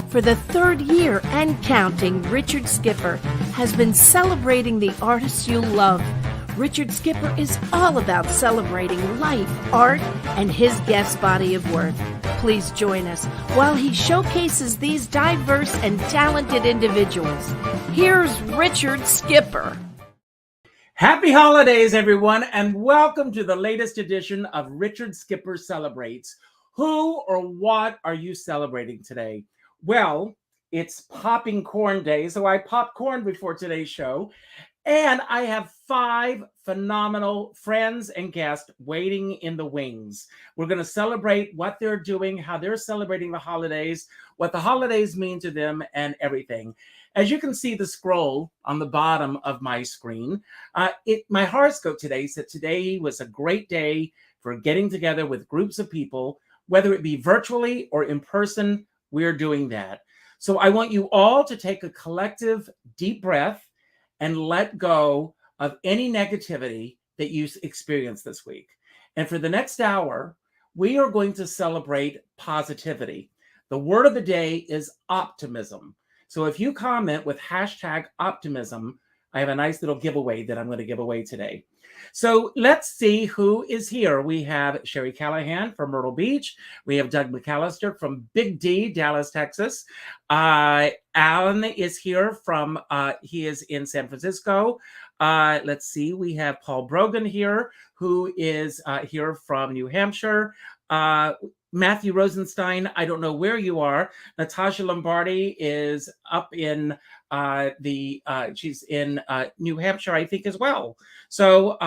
For the third year and counting, Richard Skipper has been celebrating the artists you love. Richard Skipper is all about celebrating life, art, and his guest body of work. Please join us while he showcases these diverse and talented individuals. Here's Richard Skipper. Happy holidays, everyone, and welcome to the latest edition of Richard Skipper Celebrates. Who or what are you celebrating today? Well, it's popping corn day, so I popped corn before today's show. And I have 5 phenomenal friends and guests waiting in the wings. We're going to celebrate what they're doing, how they're celebrating the holidays, what the holidays mean to them, and everything. As you can see the scroll on the bottom of my screen, my horoscope today said today was a great day for getting together with groups of people, whether it be virtually or in person. We're doing that. So I want you all to take a collective deep breath and let go of any negativity that you experienced this week. And for the next hour, we are going to celebrate positivity. The word of the day is optimism. So if you comment with hashtag optimism, I have a nice little giveaway that I'm going to give away today. So let's see who is here. We have Sherry Callahan from Myrtle Beach. We have Doug McAllister from Big D, Dallas, Texas. Alan is here from, he is in San Francisco. Let's see, we have Paul Brogan here, who is here from New Hampshire. Matthew Rosenstein, I don't know where you are. Natasha Lombardi is up in she's in New Hampshire, I think, as well. So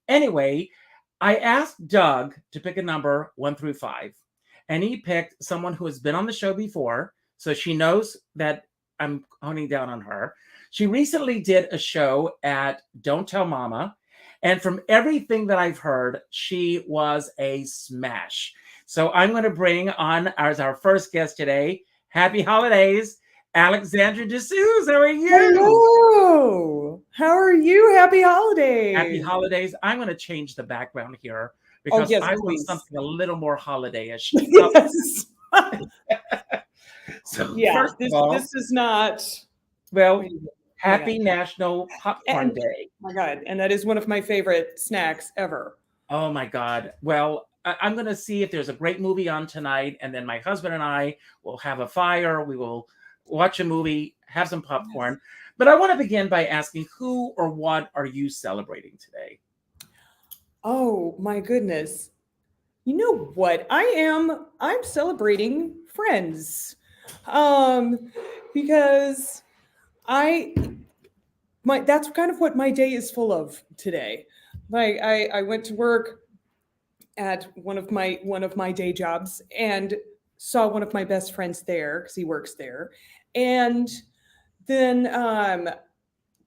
anyway, I asked Doug to pick a number 1 through 5, and he picked someone who has been on the show before, so she knows that I'm honing down on her. She recently did a show at Don't Tell Mama, and from everything that I've heard, she was a smash. So I'm going to bring on as our first guest today, happy holidays, Alexandra DeSouza. How are you? Hello. How are you? Happy holidays. Happy holidays. I'm going to change the background here because I want something a little more holiday-ish. Yes. So yeah, first of all, this is not... Well, happy National Popcorn Day. Oh my God. And that is one of my favorite snacks ever. Oh my God. Well, I'm going to see if there's a great movie on tonight, and then my husband and I will have a fire. We will watch a movie, have some popcorn. Yes. But I want to begin by asking, who or what are you celebrating today? Oh my goodness. You know what? I'm celebrating friends. Because that's kind of what my day is full of today. Like I went to work at one of my day jobs and saw one of my best friends there because he works there. And then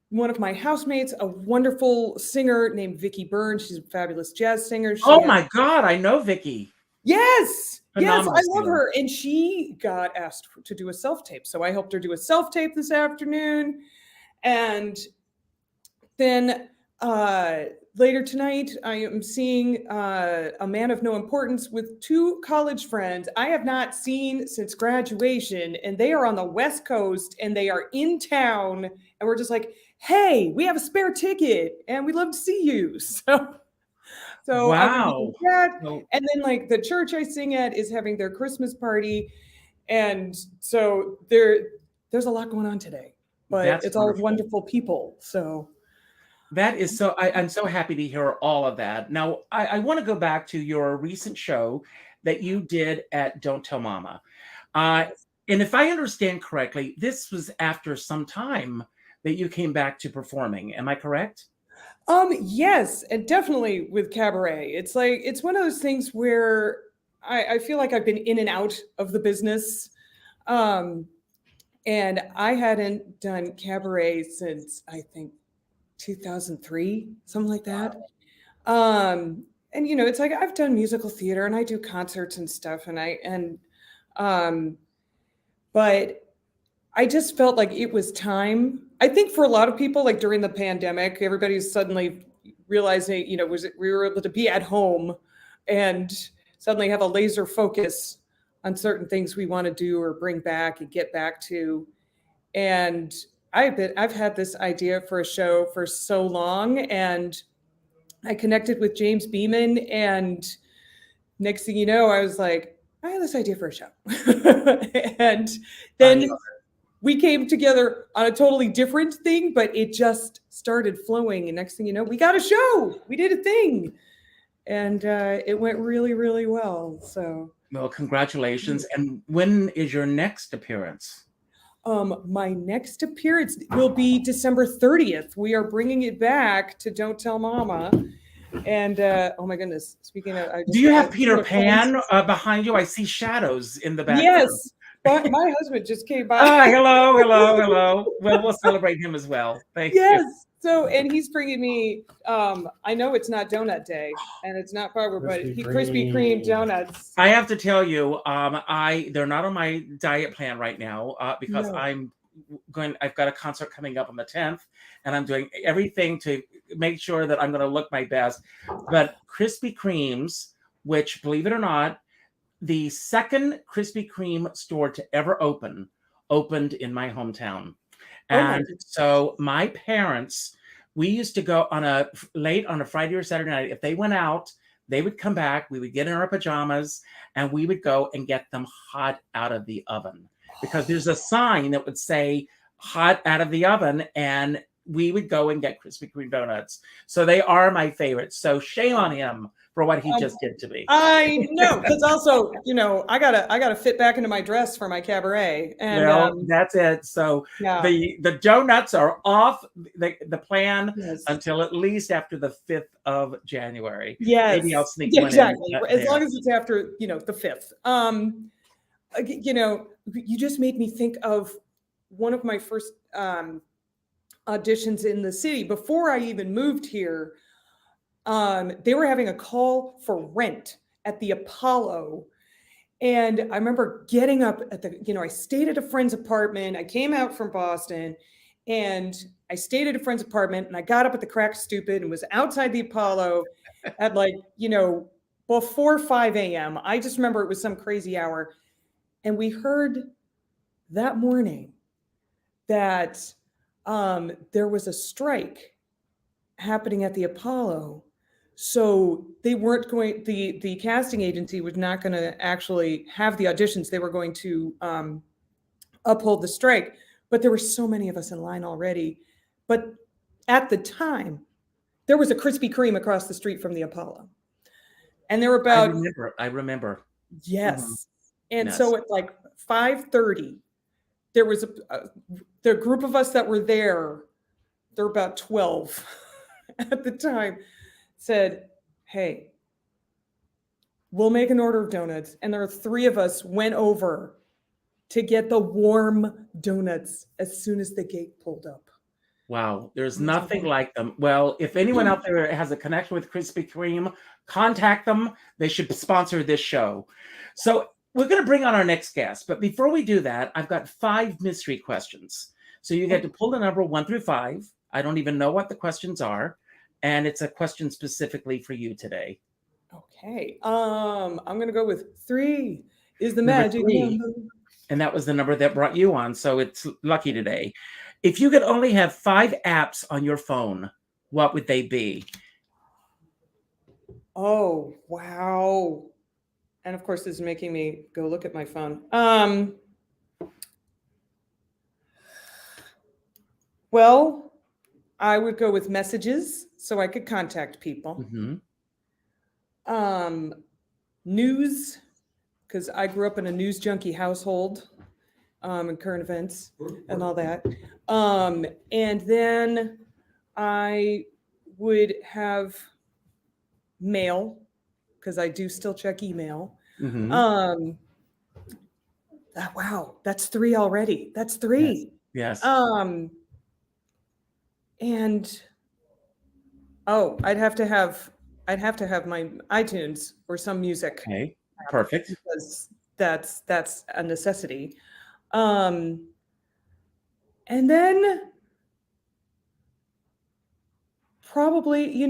one of my housemates, a wonderful singer named Vicki Burns. She's a fabulous jazz singer. My God, I know Vicki. Yes. Phenomenal yes, I love her. And she got asked to do a self-tape. So I helped her do a self-tape this afternoon. And then later tonight, I am seeing A Man of No Importance with 2 college friends I have not seen since graduation. And they are on the West Coast and they are in town. And we're just like, hey, we have a spare ticket and we'd love to see you. So wow. And then like the church I sing at is having their Christmas party. And so there's a lot going on today, but it's all wonderful people. So that is so, I'm so happy to hear all of that. Now, I want to go back to your recent show that you did at Don't Tell Mama. And if I understand correctly, this was after some time that you came back to performing. Am I correct? Yes, and definitely with cabaret. It's like, it's one of those things where I feel like I've been in and out of the business. And I hadn't done cabaret since, I think, 2003, something like that. And you know, it's like I've done musical theater and I do concerts and stuff, but I just felt like it was time. I think for a lot of people, like during the pandemic, everybody's suddenly realizing, you know, we were able to be at home and suddenly have a laser focus on certain things we want to do or bring back and get back to. And I've had this idea for a show for so long, and I connected with James Beeman, and next thing you know, I was like, I have this idea for a show. And then we came together on a totally different thing, but it just started flowing. And next thing you know, we got a show. We did a thing. And it went really, really well. So, well, congratulations. And when is your next appearance? my next appearance will be December 30th. We are bringing it back to Don't Tell Mama. And oh my goodness, speaking of, do you have Peter Pan behind you? I see shadows in the background. Yes, but my husband just came by. Hello. Well, we'll celebrate him as well. Thank you. Yes. So, and he's bringing me, I know it's not donut day and it's not Barbara, but Krispy Kreme donuts. I have to tell you, they're not on my diet plan right now because I've got a concert coming up on the 10th, and I'm doing everything to make sure that I'm going to look my best. But Krispy Kremes, which, believe it or not, the second Krispy Kreme store to ever opened in my hometown. And so my parents, we used to go late on a Friday or Saturday night. If they went out, they would come back. We would get in our pajamas and we would go and get them hot out of the oven, because there's a sign that would say hot out of the oven, and we would go and get Krispy Kreme donuts. So they are my favorites. So shame on him for what he just did to me. I know, because also, I gotta fit back into my dress for my cabaret. And that's it. So the donuts are off the plan until at least after the 5th of January. Yes, maybe I'll sneak one in. As long as it's after the 5th. You just made me think of one of my first auditions in the city before I even moved here. They were having a call for rent at the Apollo. And I remember getting up at I stayed at a friend's apartment. I came out from Boston and I stayed at a friend's apartment, and I got up at the crack stupid and was outside the Apollo at before 5 a.m. I just remember it was some crazy hour. And we heard that morning that there was a strike happening at the Apollo. So they weren't going, the casting agency was not going to actually have the auditions. They were going to uphold the strike. But there were so many of us in line already. But at the time, there was a Krispy Kreme across the street from the Apollo. And there were about... I remember. Yes. Mm-hmm. And so at 5:30, there was the group of us that were there, there were about 12 at the time, said, hey, we'll make an order of donuts. And there were 3 of us went over to get the warm donuts as soon as the gate pulled up. Wow, there's nothing like them. Well, if anyone out there has a connection with Krispy Kreme, contact them. They should sponsor this show. So we're going to bring on our next guest. But before we do that, I've got 5 mystery questions. So you get to pull the number 1 through 5. I don't even know what the questions are. And it's a question specifically for you today. Okay. I'm going to go with 3 is the magic number. And that was the number that brought you on. So it's lucky today. If you could only have 5 apps on your phone, what would they be? Oh, wow. And of course, this is making me go look at my phone. Well, I would go with messages so I could contact people. Mm-hmm. News, because I grew up in a news junkie household, and current events and all that. And then I would have mail, because I do still check email. Mm-hmm. Wow, that's 3 already. That's 3. Yes. And I'd have to have my iTunes or some music. Okay, perfect. Because that's a necessity. And then probably,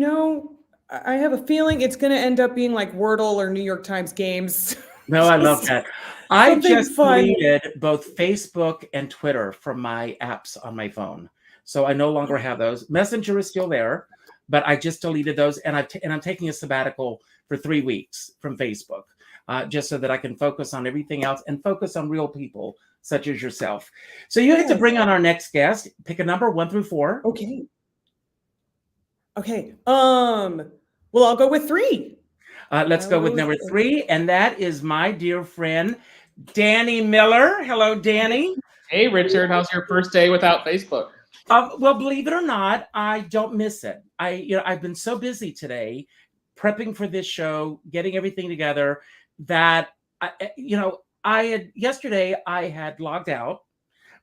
I have a feeling it's going to end up being like Wordle or New York Times games. No, I love that. I Something just fun. deleted both Facebook and Twitter from my apps on my phone. So I no longer have those. Messenger is still there, but I just deleted those, and I'm taking a sabbatical for 3 weeks from Facebook, just so that I can focus on everything else and focus on real people such as yourself. So you get to bring on our next guest. Pick a number 1 through 4. Okay. Okay. Well, I'll go with 3. Let's go with number 3, and that is my dear friend, Danny Miller. Hello, Danny. Hey, Richard. How's your first day without Facebook? Well, believe it or not, I don't miss it. I've been so busy today, prepping for this show, getting everything together, that yesterday I had logged out,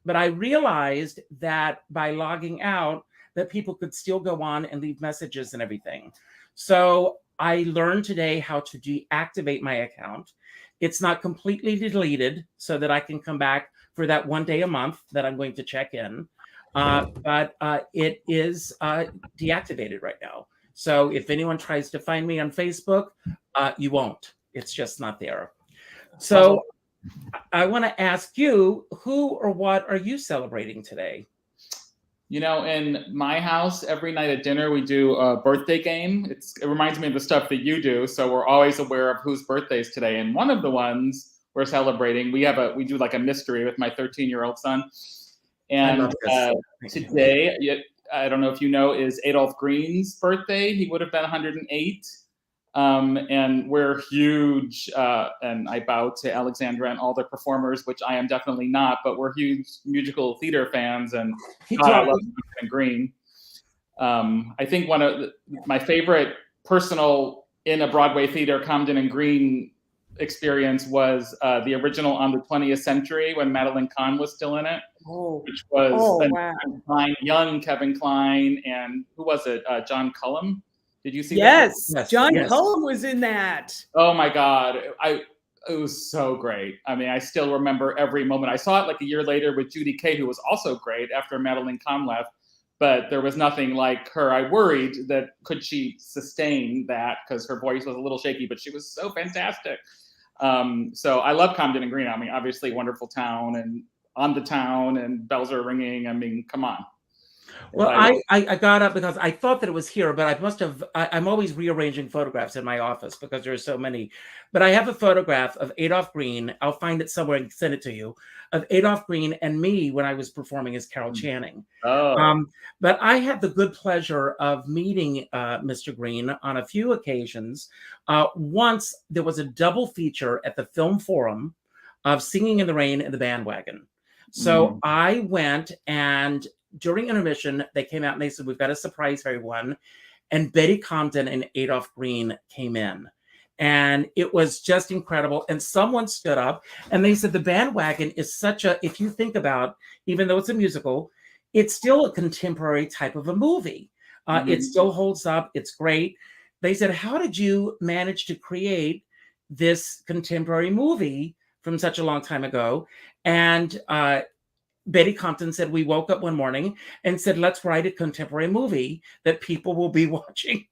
but I realized that by logging out, that people could still go on and leave messages and everything. So I learned today how to deactivate my account. It's not completely deleted, so that I can come back for that 1 day a month that I'm going to check in. But it is deactivated right now. So if anyone tries to find me on Facebook, you won't. It's just not there. So I want to ask you, who or what are you celebrating today? You know, in my house, every night at dinner, we do a birthday game. It reminds me of the stuff that you do. So we're always aware of whose birthday is today. And one of the ones we're celebrating, we do like a mystery with my 13-year-old son. And today, I don't know if you know, is Adolf Green's birthday. He would have been 108. And we're huge, and I bow to Alexandra and all the performers, which I am definitely not, but we're huge musical theater fans, and I love Comden Green. I think one of my favorite personal in a Broadway theater Comden and Green experience was the original On the 20th Century, when Madeline Kahn was still in it, which was young Kevin Kline, and who was it? John Cullum. Did you see that? Yes, John Cullum was in that. Oh my God. It was so great. I mean, I still remember every moment. I saw it like a year later with Judy Kay, who was also great after Madeline Kahn left, but there was nothing like her. I worried that could she sustain that, because her voice was a little shaky, but she was so fantastic. So I love Comden and Green. I mean, obviously wonderful town and on the town and bells are ringing. I mean, come on. Well, I got up because I thought that it was here, but I must have, I'm always rearranging photographs in my office because there are so many. But I have a photograph of Adolf Green. I'll find it somewhere and send it to you, of Adolf Green and me when I was performing as Carol Channing. But I had the good pleasure of meeting Mr. Green on a few occasions. Once there was a double feature at the Film Forum of Singing in the Rain and the Bandwagon. So I went, and during intermission, they came out and they said, we've got a surprise for everyone. And Betty Comden and Adolf Green came in. And it was just incredible. And someone stood up and they said, the Bandwagon is such a, if you think about, even though it's a musical, it's still a contemporary type of a movie. It still holds up. It's great. They said, how did you manage to create this contemporary movie from such a long time ago? And Betty Compton said, we woke up one morning and said, let's write a contemporary movie that people will be watching,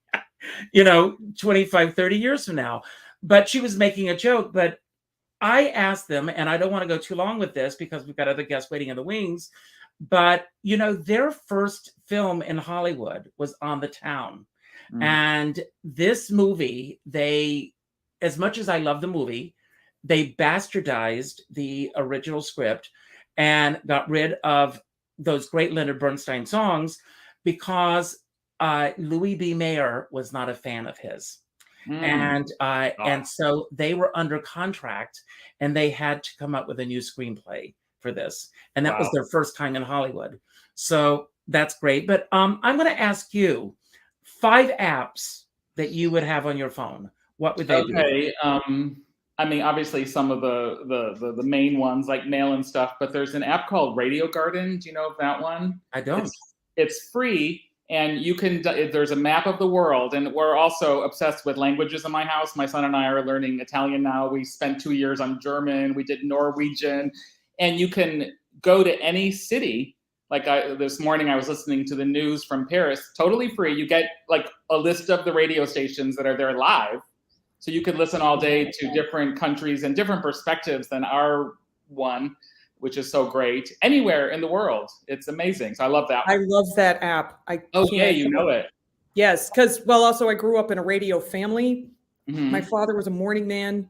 25, 30 years from now. But she was making a joke. But I asked them, and I don't want to go too long with this because we've got other guests waiting in the wings, but, their first film in Hollywood was On the Town. And this movie, as much as I love the movie, they bastardized the original script and got rid of those great Leonard Bernstein songs because Louis B. Mayer was not a fan of his. And so they were under contract and they had to come up with a new screenplay for this. And that was their first time in Hollywood. So that's great. But I'm going to ask you 5 apps that you would have on your phone. What would they be? I mean, obviously some of the main ones like mail and stuff, but there's an app called Radio Garden. Do you know of that one? I don't. It's free, and you can, there's a map of the world, and we're also obsessed with languages in my house. My son and I are learning Italian now. We spent 2 years on German. We did Norwegian, and you can go to any city. Like this morning, I was listening to the news from Paris, totally free. You get like a list of the radio stations that are there live. So you could listen all day to different countries and different perspectives than our one, which is so great. Anywhere in the world. It's amazing. So I love that I one. love that app. I Oh, can't. yeah, you know it. Yes, because, well, also I grew up in a radio family. Mhm. My father was a morning man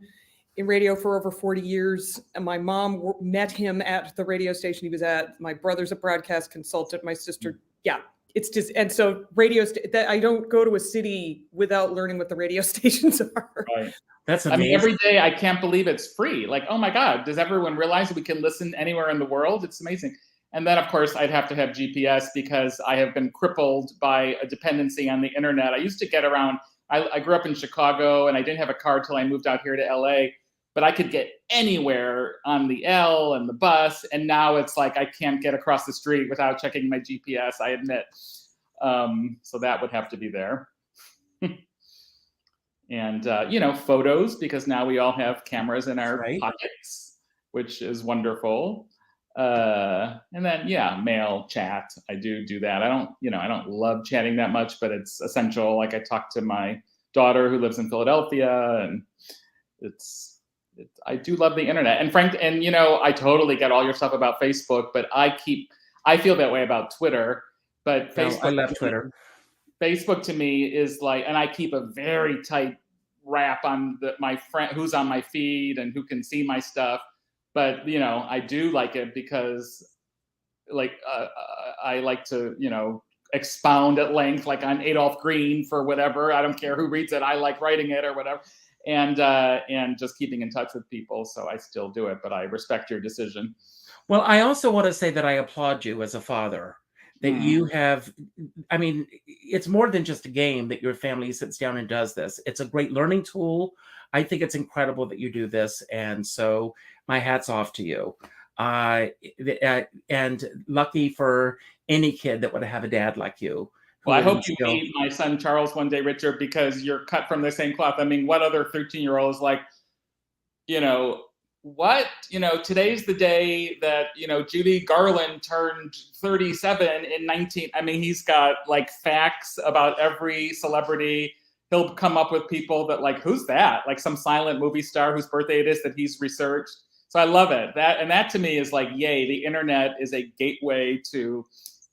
in radio for over 40 years. And my mom met him at the radio station he was at. My brother's a broadcast consultant. My sister, yeah, it's just, and so that I don't go to a city without learning what the radio stations are. Right. That's I amazing. mean, every day I can't believe it's free. Like, oh my God, does everyone realize that we can listen anywhere in the world? It's amazing. And then, of course, I'd have to have GPS because I have been crippled by a dependency on the internet. I used to get around. I grew up in Chicago and I didn't have a car till I moved out here to LA, but I could get anywhere on the L and the bus. And now it's like I can't get across the street without checking my GPS, I admit. So that would have to be there. And, photos, because now we all have cameras in our pockets, which is wonderful. And then, mail, chat. I do that. I don't love chatting that much, but it's essential. Like I talk to my daughter who lives in Philadelphia, and I do love the internet. And I totally get all your stuff about Facebook, but I feel that way about Twitter, but Facebook. I love Twitter. Facebook to me is like, and I keep a very tight wrap on my friend who's on my feed and who can see my stuff. But, I do like it because I like to, expound at length, like on Adolph Green for whatever. I don't care who reads it. I like writing it or whatever. And just keeping in touch with people. So I still do it, but I respect your decision. Well, I also want to say that I applaud you as a father. That you have, I mean, it's more than just a game that your family sits down and does this. It's a great learning tool. I think it's incredible that you do this. And so my hat's off to you. And lucky for any kid that would have a dad like you. Well, I hope you meet my son, Charles, one day, Richard, because you're cut from the same cloth. I mean, what other 13-year-old is like, what, today's the day that, Judy Garland turned 37 in 19. I mean, he's got like facts about every celebrity. He'll come up with people that like, who's that? Like some silent movie star whose birthday it is that he's researched. So I love it. That to me is like, yay, the internet is a gateway to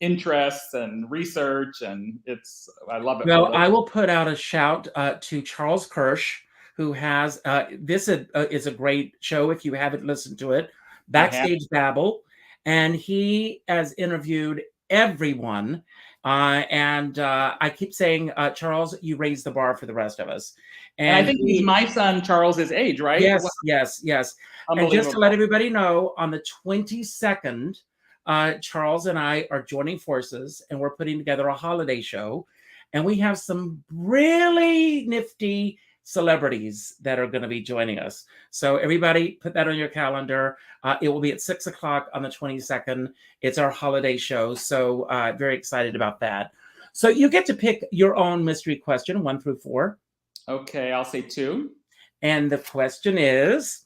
interests and research. And I love it. Well, I will put out a shout to Charles Cretors, who has this is a great show if you haven't listened to it, Backstage Babble, and he has interviewed everyone. And I keep saying, Charles, you raised the bar for the rest of us. And I think he's my son Charles's age, right? Yes. And just to let everybody know, on the 22nd, Charles and I are joining forces, and we're putting together a holiday show, and we have some really nifty celebrities that are going to be joining us. So everybody put that on your calendar. It will be at 6:00 on the 22nd. It's our holiday show. So very excited about that. So you get to pick your own mystery question, 1 through 4. Okay, I'll say 2. And the question is,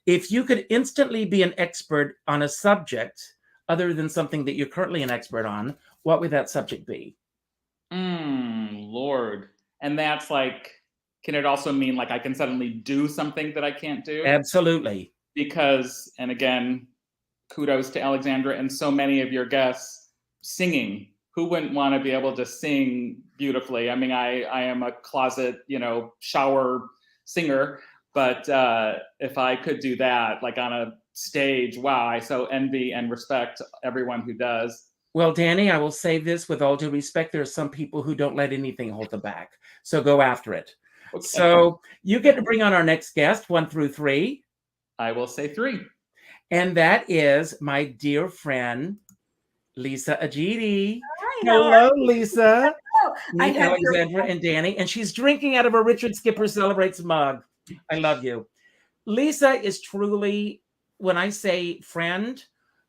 if you could instantly be an expert on a subject other than something that you're currently an expert on, what would that subject be? Lord. And that's like, can it also mean like I can suddenly do something that I can't do? Absolutely. Because, and again, kudos to Alexandra and so many of your guests, singing. Who wouldn't want to be able to sing beautifully? I mean, I am a closet, shower singer, but if I could do that, like on a stage, wow, I so envy and respect everyone who does. Well, Danny, I will say this with all due respect. There are some people who don't let anything hold them back. So go after it. Okay. So you get to bring on our next guest, 1 through 3. I will say 3. And that is my dear friend, Lisa Ajiti. Hi, hello, Lisa. Hello. Meet Alexandra and Danny. And she's drinking out of a Richard Skipper Celebrates mug. I love you. Lisa is truly, when I say friend,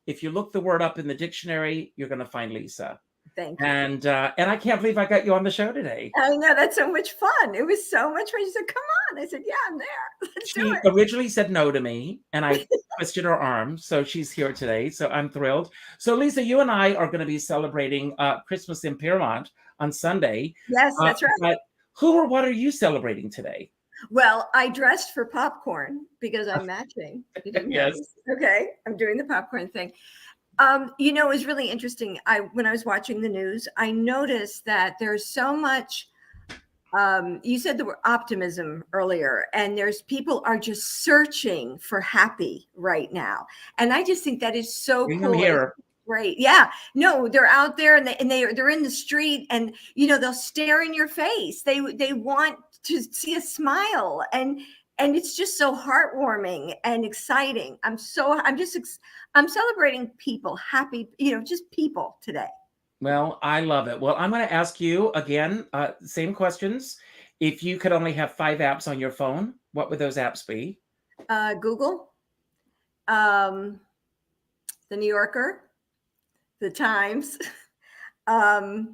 if you look the word up in the dictionary, you're going to find Lisa. Thank you. And I can't believe I got you on the show today. I know, that's so much fun. It was so much fun. She said, come on. I said, yeah, I'm there. Let's do it. She originally said no to me, and I twisted her arm. So she's here today. So I'm thrilled. So Lisa, you and I are going to be celebrating Christmas in Piermont on Sunday. Yes, that's right. But who or what are you celebrating today? Well, I dressed for popcorn because I'm matching. You didn't Yes. notice. Okay, I'm doing the popcorn thing. You know, it was really interesting. When I was watching the news, I noticed that there's so much. You said the word optimism earlier, and there's people are just searching for happy right now, and I just think that is so Bring cool. them here. Right. Yeah. No, they're out there and they're in the street, and you know, they'll stare in your face. They want to see a smile, and it's just so heartwarming and exciting. I'm celebrating people, happy, you know, just people today. Well, I love it. Well, I'm going to ask you again, same questions. If you could only have 5 apps on your phone, what would those apps be? Google, the New Yorker, the Times, the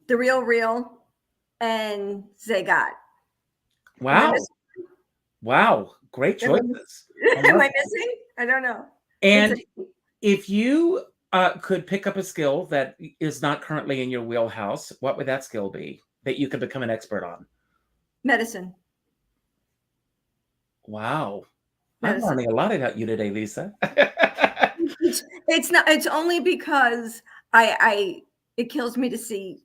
Real, and Zagat. Wow. Wow. Great choices. Am I missing? I don't know. And if you could pick up a skill that is not currently in your wheelhouse, what would that skill be that you could become an expert on? Medicine. Wow. Medicine. I'm learning a lot about you today, Lisa. It's only because it kills me to see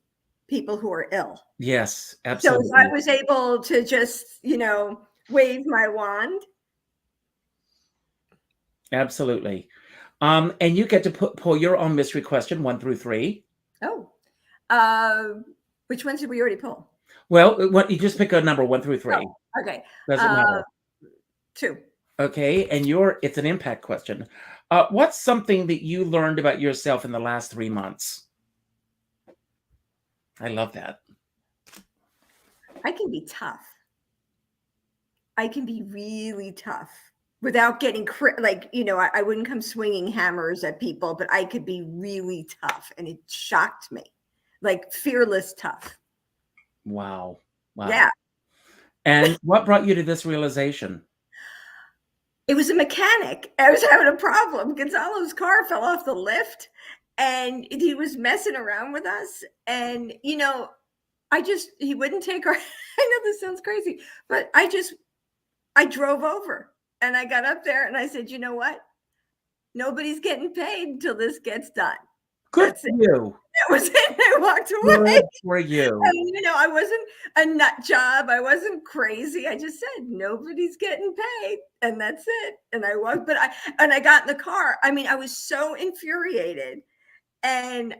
people who are ill. Yes, absolutely. So if I was able to just, you know, wave my wand. Absolutely. And you get to pull your own mystery question 1 through 3. Oh, which ones did we already pull? Well, you just pick a number 1 through 3. Oh, okay. Doesn't matter. 2. Okay, and it's an impact question. What's something that you learned about yourself in the last 3 months? I love that. I can be tough. I can be really tough without getting like, you know, I wouldn't come swinging hammers at people, but I could be really tough, and it shocked me. Like fearless tough. Wow. Yeah. And what brought you to this realization? It was a mechanic. I was having a problem. Gonzalo's car fell off the lift, and he was messing around with us. And, you know, he wouldn't take our, I know this sounds crazy, but I drove over, and I got up there and I said, you know what? Nobody's getting paid until this gets done. Good for you. That was it. I walked away. Good for you. And, you know, I wasn't a nut job. I wasn't crazy. I just said, nobody's getting paid. And that's it. And I walked, but I got in the car. I mean, I was so infuriated. And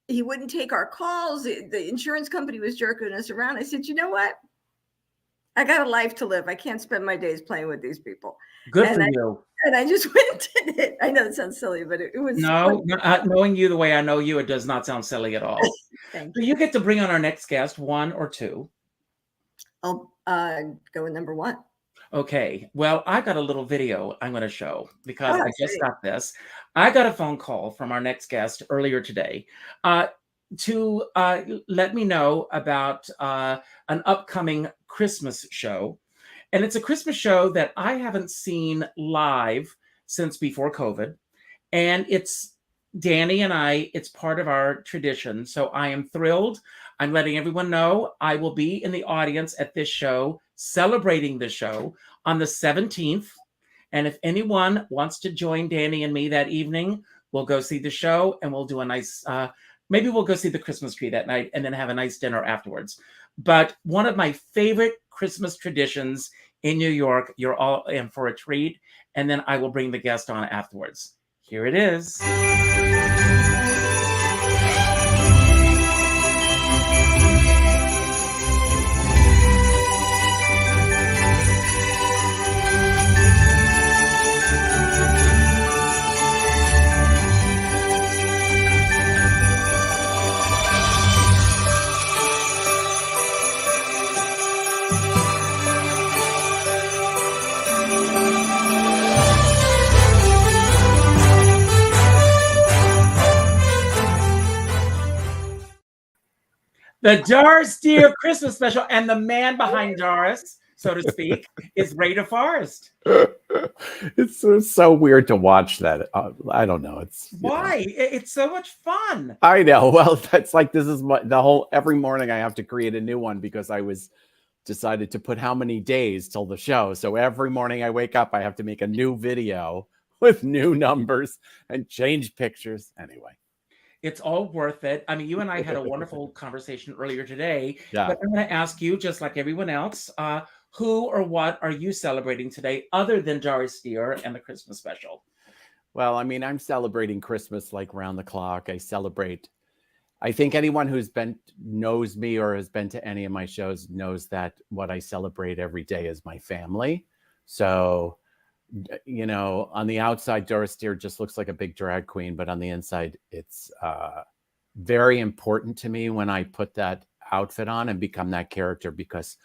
he wouldn't take our calls. The insurance company was jerking us around. I said, you know what? I got a life to live. I can't spend my days playing with these people. Good for you. And I just went and did it. I know it sounds silly, but it was. No, knowing you the way I know you, it does not sound silly at all. Thank you. So you get to bring on our next guest, 1 or 2. I'll go with number 1. Okay. Well, I got a little video I'm going to show because I just got this. I got a phone call from our next guest earlier today to let me know about an upcoming Christmas show. And it's a Christmas show that I haven't seen live since before COVID. And it's Danny and I, it's part of our tradition. So I am thrilled. I'm letting everyone know I will be in the audience at this show, celebrating the show on the 17th. And if anyone wants to join Danny and me that evening, we'll go see the show and we'll do a nice, maybe we'll go see the Christmas tree that night and then have a nice dinner afterwards. But one of my favorite Christmas traditions in New York, you're all in for a treat. And then I will bring the guest on afterwards. Here it is. The Doris Deer Christmas special, and the man behind Doris, so to speak, is Ray DeForest. It's so weird to watch that. I don't know. Why? It's so much fun. I know. Well, that's like this is the whole every morning I have to create a new one because I was decided to put how many days till the show. So every morning I wake up, I have to make a new video with new numbers and change pictures. Anyway. It's all worth it. I mean, you and I had a wonderful conversation earlier today, Yeah. but I'm going to ask you, just like everyone else, who or what are you celebrating today other than Doris Deer and the Christmas special? Well, I mean, I'm celebrating Christmas like round the clock. I think anyone who's knows me or has been to any of my shows knows that what I celebrate every day is my family. So, you know, on the outside, Doris Deer just looks like a big drag queen, but on the inside, it's very important to me when I put that outfit on and become that character, because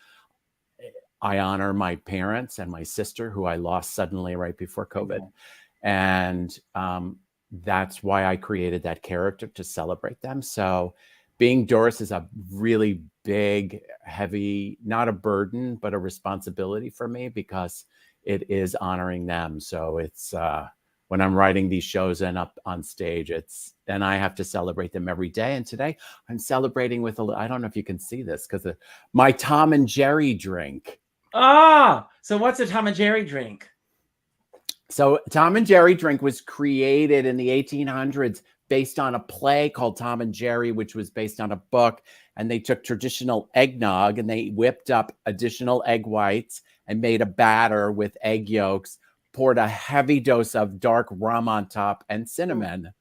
I honor my parents and my sister, who I lost suddenly right before COVID. Mm-hmm. And that's why I created that character, to celebrate them. So being Doris is a really big, heavy, not a burden, but a responsibility for me, because it is honoring them. So it's when I'm writing these shows and up on stage, and I have to celebrate them every day. And today I'm celebrating with I don't know if you can see this, because my Tom and Jerry drink. So what's a Tom and Jerry drink? So Tom and Jerry drink was created in the 1800s based on a play called Tom and Jerry, which was based on a book. And they took traditional eggnog and they whipped up additional egg whites and made a batter with egg yolks, poured a heavy dose of dark rum on top and cinnamon,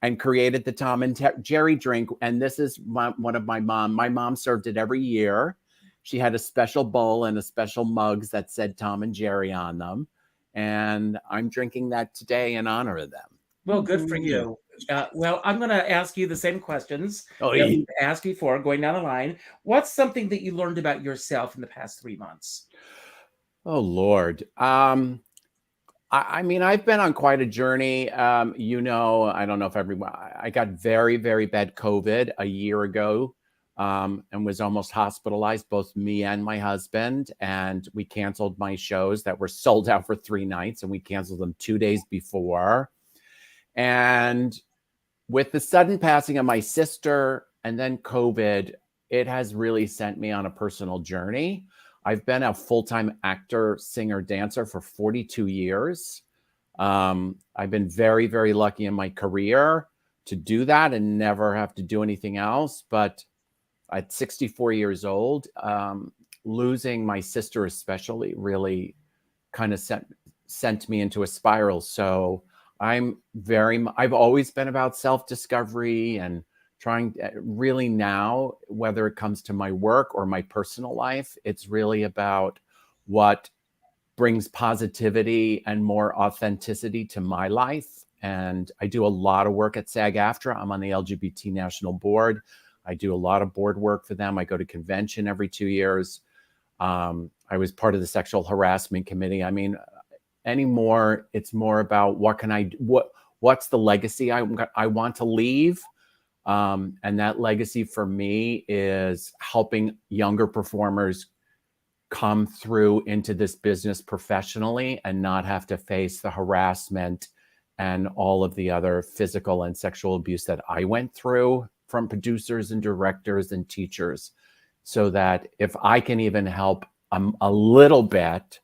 and created the Tom and Jerry drink. And this is one of my mom served it every year. She had a special bowl and a special mugs that said Tom and Jerry on them. And I'm drinking that today in honor of them. Well, good for you. Well, I'm going to ask you the same questions that we've asked before, going down the line. What's something that you learned about yourself in the past 3 months? Oh, Lord. I mean, I've been on quite a journey. You know, I don't know if everyone, I got very, very bad COVID a year ago, and was almost hospitalized, both me and my husband. And we canceled my shows that were sold out for 3 nights, and we canceled them 2 days before. And with the sudden passing of my sister and then COVID, it has really sent me on a personal journey. I've been a full-time actor, singer, dancer for 42 years. I've been very, very lucky in my career to do that and never have to do anything else. But at 64 years old, losing my sister especially really kind of sent me into a spiral. So I've always been about self-discovery and trying really now, whether it comes to my work or my personal life, it's really about what brings positivity and more authenticity to my life. And I do a lot of work at SAG-AFTRA. I'm on the LGBT National Board. I do a lot of board work for them. I go to convention every 2 years. I was part of the sexual harassment committee. I mean, anymore, it's more about what's the legacy I want to leave. And that legacy for me is helping younger performers come through into this business professionally and not have to face the harassment and all of the other physical and sexual abuse that I went through from producers and directors and teachers, so that if I can even help a little bit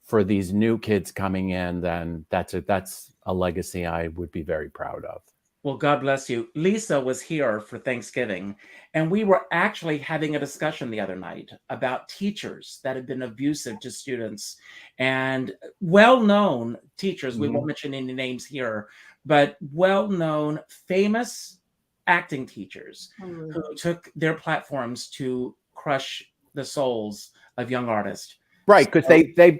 for these new kids coming in, then that's a legacy I would be very proud of. Well, God bless you. Lisa was here for Thanksgiving, and we were actually having a discussion the other night about teachers that have been abusive to students, and well-known teachers, we won't mention any names here, but well-known, famous acting teachers who took their platforms to crush the souls of young artists. Right, because they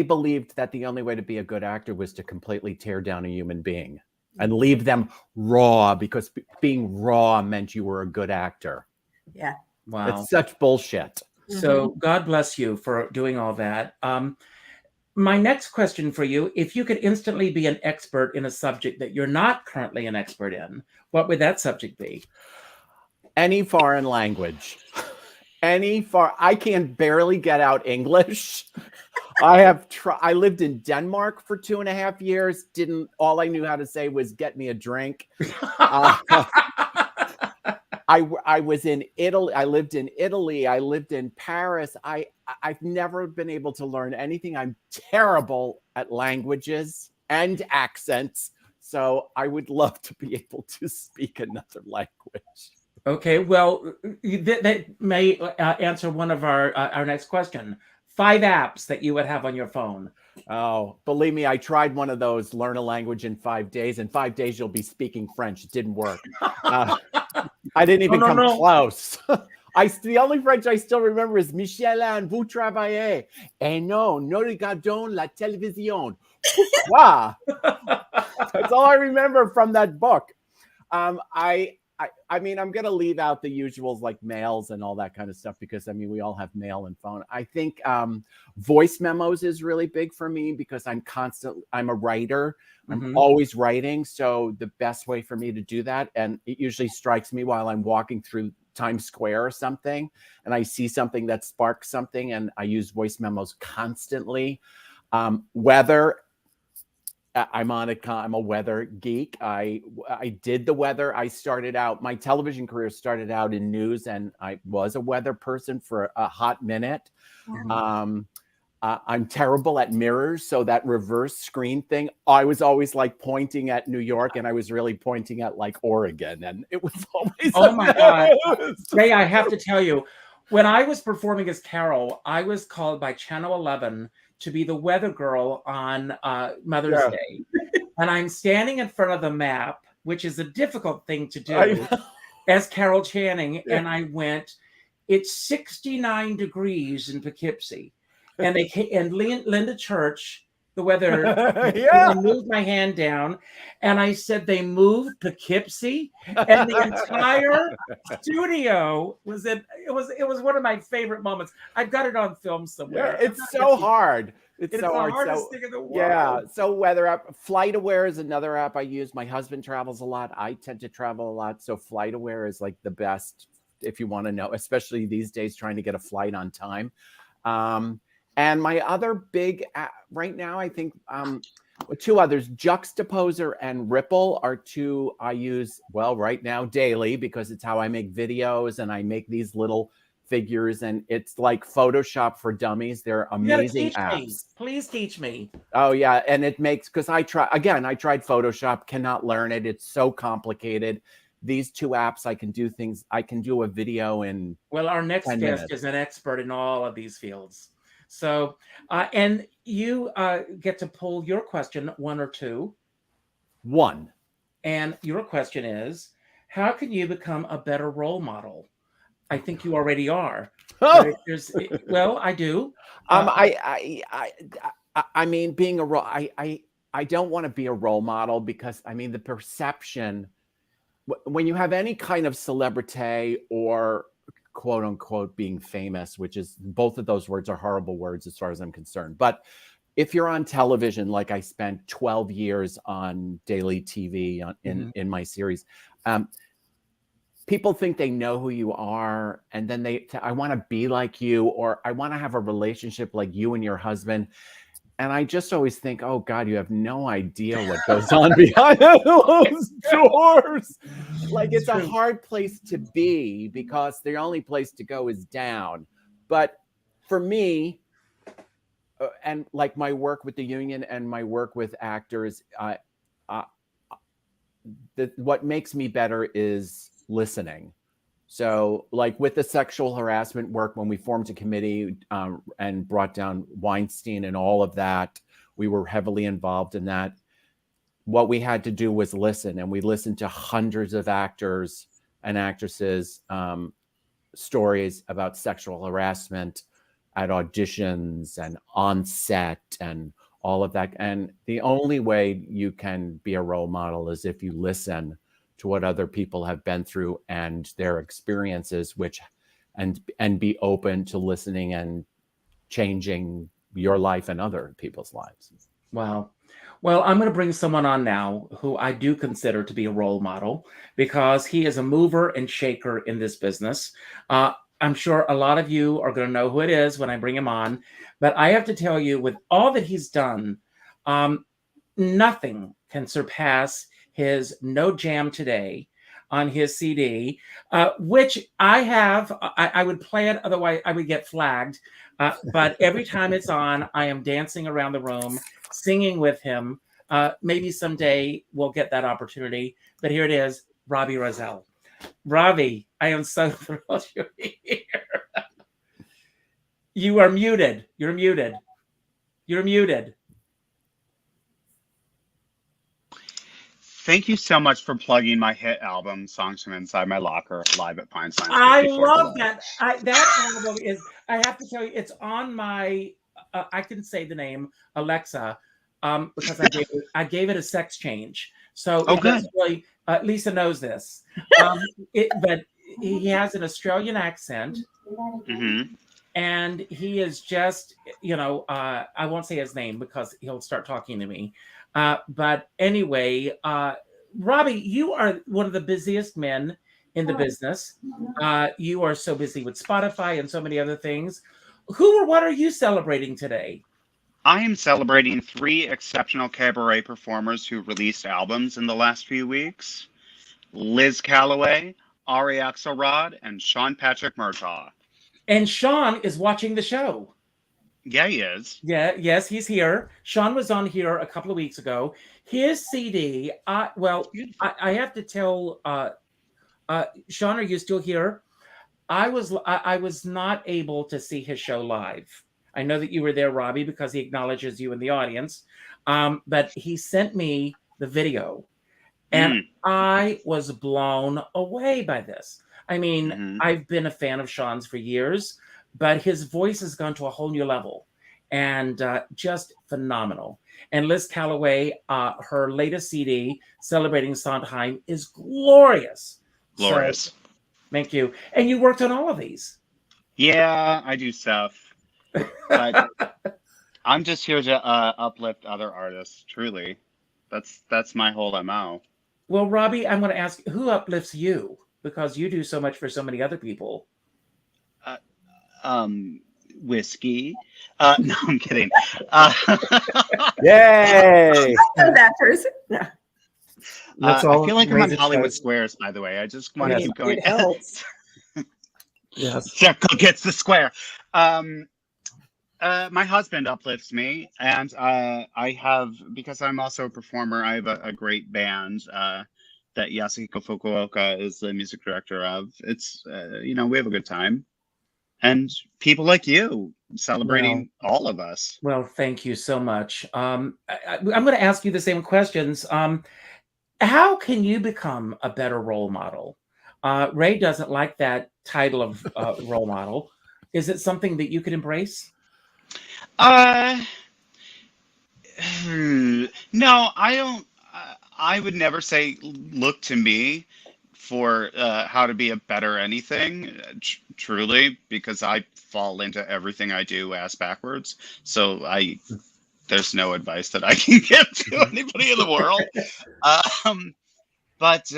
believed that the only way to be a good actor was to completely tear down a human being and leave them raw, because being raw meant you were a good actor. Yeah. Wow. It's such bullshit. So God bless you for doing all that. My next question for you, if you could instantly be an expert in a subject that you're not currently an expert in, what would that subject be? Any foreign language. I can barely get out English. I lived in Denmark for 2.5 years. All I knew how to say was get me a drink. I I was in Italy. I lived in Italy. I lived in Paris. I've never been able to learn anything. I'm terrible at languages and accents. So I would love to be able to speak another language. Okay, well, that may answer one of our next question. 5 apps that you would have on your phone. Oh, believe me, I tried one of those, learn a language in 5 days. In 5 days, you'll be speaking French. It didn't work. I didn't even come close. The only French I still remember is Michelin, vous travaillez. Et non, nous regardons la télévision. Pourquoi? That's all I remember from that book. I mean, I'm going to leave out the usuals like mails and all that kind of stuff because, I mean, we all have mail and phone. I think voice memos is really big for me because I'm a writer. I'm always writing. So the best way for me to do that, and it usually strikes me while I'm walking through Times Square or something, and I see something that sparks something, and I use voice memos constantly. Weather. I'm a weather geek. I did the weather. My television career started out in news, and I was a weather person for a hot minute. I'm terrible at mirrors, so that reverse screen thing, I was always like pointing at New York, and I was really pointing at like Oregon, and it was always. Oh my God! Ray, I have to tell you, when I was performing as Carol, I was called by Channel 11 to be the weather girl on Mother's Day. And I'm standing in front of the map, which is a difficult thing to do, as Carol Channing. And I went, it's 69 degrees in Poughkeepsie. And Linda Church, the weather, I moved my hand down and I said, they moved Poughkeepsie, and the entire studio was it was one of my favorite moments. I've got it on film somewhere. Yeah, it's so hard. It's so the hard. hardest thing in the world. Yeah. So weather app, FlightAware is another app I use. My husband travels a lot. I tend to travel a lot. So FlightAware is like the best if you want to know, especially these days, trying to get a flight on time. And my other big right now, I think 2 others, Juxtaposer and Ripple are 2 I use, well, right now daily because it's how I make videos and I make these little figures, and it's like Photoshop for dummies. They're amazing apps. Please teach me. Oh yeah, and it makes, because I tried Photoshop, cannot learn it. It's so complicated. These 2 apps, I can do things. I can do a video in. Well, our next guest minutes. is an expert in all of these fields. So, and you get to pull your question, 1 or 2. 1. And your question is, how can you become a better role model? I think you already are. Well, I do. I mean, being a role, I don't want to be a role model because, I mean, the perception, when you have any kind of celebrity or quote unquote being famous, which is, both of those words are horrible words as far as I'm concerned. But if you're on television, like I spent 12 years on daily TV in my series, people think they know who you are. And then I want to be like you, or I want to have a relationship like you and your husband. And I just always think, oh God, you have no idea what goes on behind those doors. Like, it's a hard place to be because the only place to go is down. But for me, and like my work with the union and my work with actors, what makes me better is listening. So like with the sexual harassment work, when we formed a committee and brought down Weinstein and all of that, we were heavily involved in that. What we had to do was listen, and we listened to hundreds of actors and actresses' stories about sexual harassment at auditions and on set and all of that. And the only way you can be a role model is if you listen to what other people have been through and their experiences, and be open to listening and changing your life and other people's lives. Wow. Well, I'm going to bring someone on now who I do consider to be a role model because he is a mover and shaker in this business. I'm sure a lot of you are going to know who it is when I bring him on, but I have to tell you, with all that he's done, nothing can surpass his No Jam Today. on his CD, which I have. I would play it, otherwise I would get flagged. But every time it's on, I am dancing around the room, singing with him. Maybe someday we'll get that opportunity. But here it is, Robbie Rozelle. Robbie, I am so thrilled you're here. You are muted. You're muted. You're muted. Thank you so much for plugging my hit album, Songs from Inside My Locker, live at Pine Signs. I 54 love Below. that. That album is, I have to tell you, it's on my, I can say the name, Alexa, because I gave it a sex change. So Oh, good. really, Lisa knows this. But he has an Australian accent. Mm-hmm. And he is just, I won't say his name because he'll start talking to me. But anyway, Robbie, you are one of the busiest men in the business. You are so busy with Spotify and so many other things. Who or what are you celebrating today? I am celebrating 3 exceptional cabaret performers who released albums in the last few weeks. Liz Calloway, Ari Axelrod, and Sean Patrick Murtaugh. And Sean is watching the show. Yeah, he is. Yeah, yes, he's here. Sean was on here a couple of weeks ago. His CD, I have to tell, Sean, are you still here? I was not able to see his show live. I know that you were there, Robbie, because he acknowledges you in the audience. But he sent me the video, and I was blown away by this. I mean, I've been a fan of Sean's for years, but his voice has gone to a whole new level, and just phenomenal. And Liz Calloway, her latest CD, Celebrating Sondheim, is glorious. Glorious. So, thank you. And you worked on all of these. Yeah, I do stuff. But I'm just here to uplift other artists, truly. That's my whole MO. Well, Robbie, I'm going to ask, who uplifts you? Because you do so much for so many other people. Whiskey. No, I'm kidding. Yay! I know that person. No. I feel like I'm on raise it Hollywood first. Squares, by the way. I just want to Yes. keep going. It helps. Yes. Circle gets the square. My husband uplifts me, and I have, because I'm also a performer, I have a great band that Yasuhiko Fukuoka is the music director of. It's, we have a good time. And people like you celebrating all of us. Well, thank you so much. I'm going to ask you the same questions. How can you become a better role model? Ray doesn't like that title of role model. Is it something that you could embrace? No, I don't. I would never say look to me for how to be a better anything, truly, because I fall into everything I do ass backwards. So there's no advice that I can give to anybody in the world. But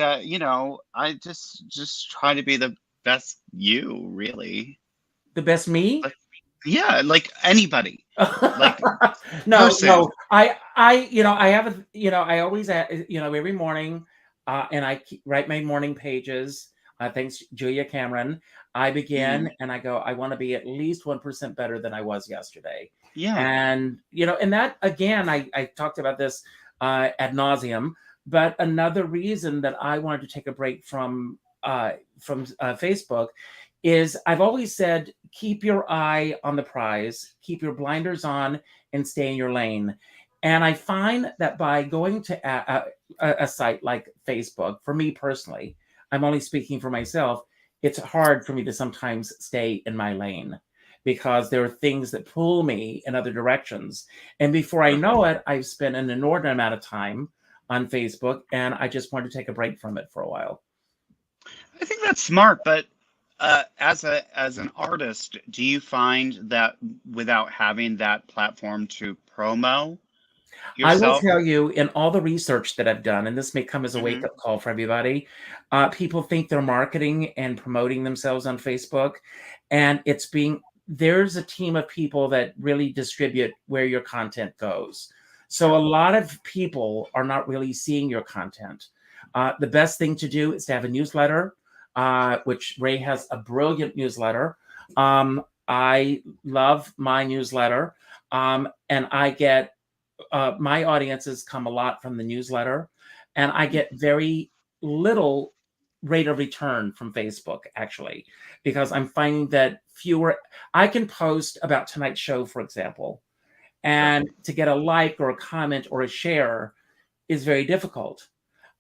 I just try to be the best you, really. The best me? Yeah, like anybody. Like no, person. no. I have I always, every morning, and I write my morning pages. Thanks, Julia Cameron. I begin and I go, I want to be at least 1% better than I was yesterday. Yeah. And, and that, again, I talked about this ad nauseum, but another reason that I wanted to take a break from Facebook is I've always said, keep your eye on the prize, keep your blinders on, and stay in your lane. And I find that by going to a site like Facebook, for me personally, I'm only speaking for myself, it's hard for me to sometimes stay in my lane because there are things that pull me in other directions. And before I know it, I've spent an inordinate amount of time on Facebook, and I just wanted to take a break from it for a while. I think that's smart, but as an artist, do you find that without having that platform to promo yourself? I will tell you, in all the research that I've done, and this may come as a wake-up call for everybody, people think they're marketing and promoting themselves on Facebook, and there's a team of people that really distribute where your content goes. So a lot of people are not really seeing your content. The best thing to do is to have a newsletter, which Ray has a brilliant newsletter. I love my newsletter, and I get my audiences come a lot from the newsletter, and I get very little rate of return from Facebook, actually, because I'm finding that I can post about tonight's show, for example, and to get a like or a comment or a share is very difficult.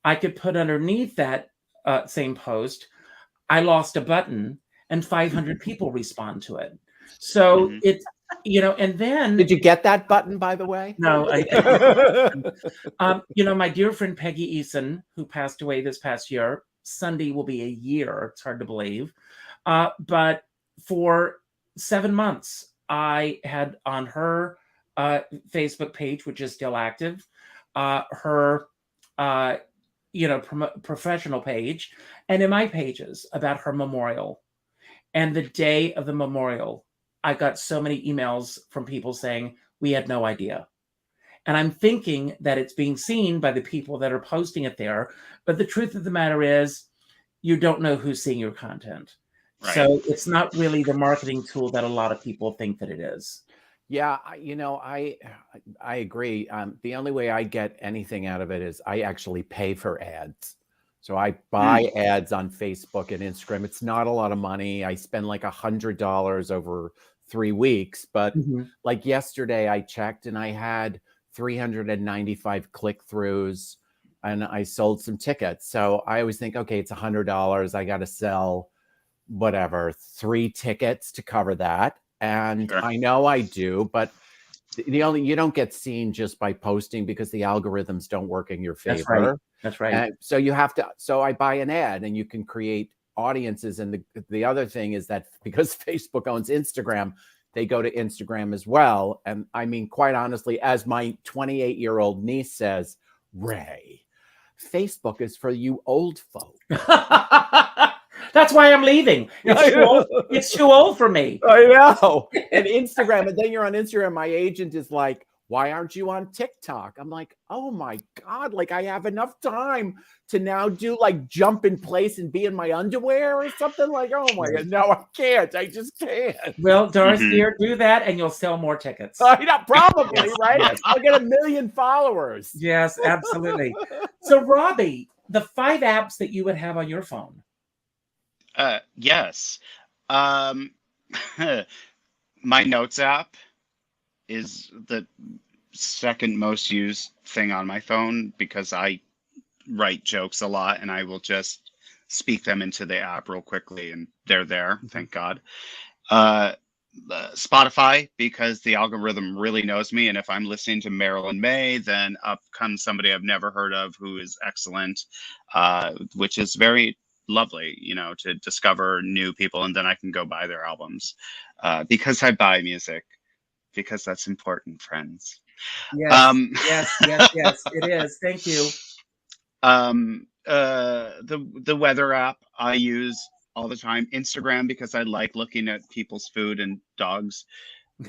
I could put underneath that same post, I lost a button, and 500 people respond to it. So it's, and then... Did you get that button, by the way? No. My dear friend Peggy Eason, who passed away this past year, Sunday will be a year. It's hard to believe. But for 7 months, I had on her Facebook page, which is still active, her professional page, and in my pages about her memorial. And the day of the memorial, I got so many emails from people saying, we had no idea. And I'm thinking that it's being seen by the people that are posting it there. But the truth of the matter is, you don't know who's seeing your content. Right. So it's not really the marketing tool that a lot of people think that it is. Yeah, I agree. The only way I get anything out of it is I actually pay for ads. So I buy ads on Facebook and Instagram. It's not a lot of money. I spend like $100 over 3 weeks. But like yesterday, I checked and I had 395 click-throughs and I sold some tickets. So I always think, okay, it's $100. I got to sell whatever, 3 tickets to cover that. And sure. I know I do, but you don't get seen just by posting because the algorithms don't work in your favor. That's right. So you have to. So I buy an ad, and you can create audiences. And the other thing is that because Facebook owns Instagram, they go to Instagram as well. And I mean, quite honestly, as my 28-year-old niece says, Ray, Facebook is for you old folk. That's why I'm leaving. It's too old for me. I know. And Instagram, and then you're on Instagram. My agent is like, why aren't you on TikTok? I'm like, oh my God, like I have enough time to now do like jump in place and be in my underwear or something. Like, oh my God, no, I can't. I just can't. Well, Doris, dear, do that and you'll sell more tickets. Probably, right? Yes. I'll get 1 million followers. Yes, absolutely. So Robbie, the 5 apps that you would have on your phone. Yes. My notes app is the second most used thing on my phone because I write jokes a lot and I will just speak them into the app real quickly and they're there. Thank God. Spotify, because the algorithm really knows me. And if I'm listening to Marilyn May, then up comes somebody I've never heard of who is excellent, which is very lovely, to discover new people, and then I can go buy their albums because I buy music, because that's important, friends. Yes, yes, it is. Thank you. The weather app I use all the time. Instagram, because I like looking at people's food and dogs.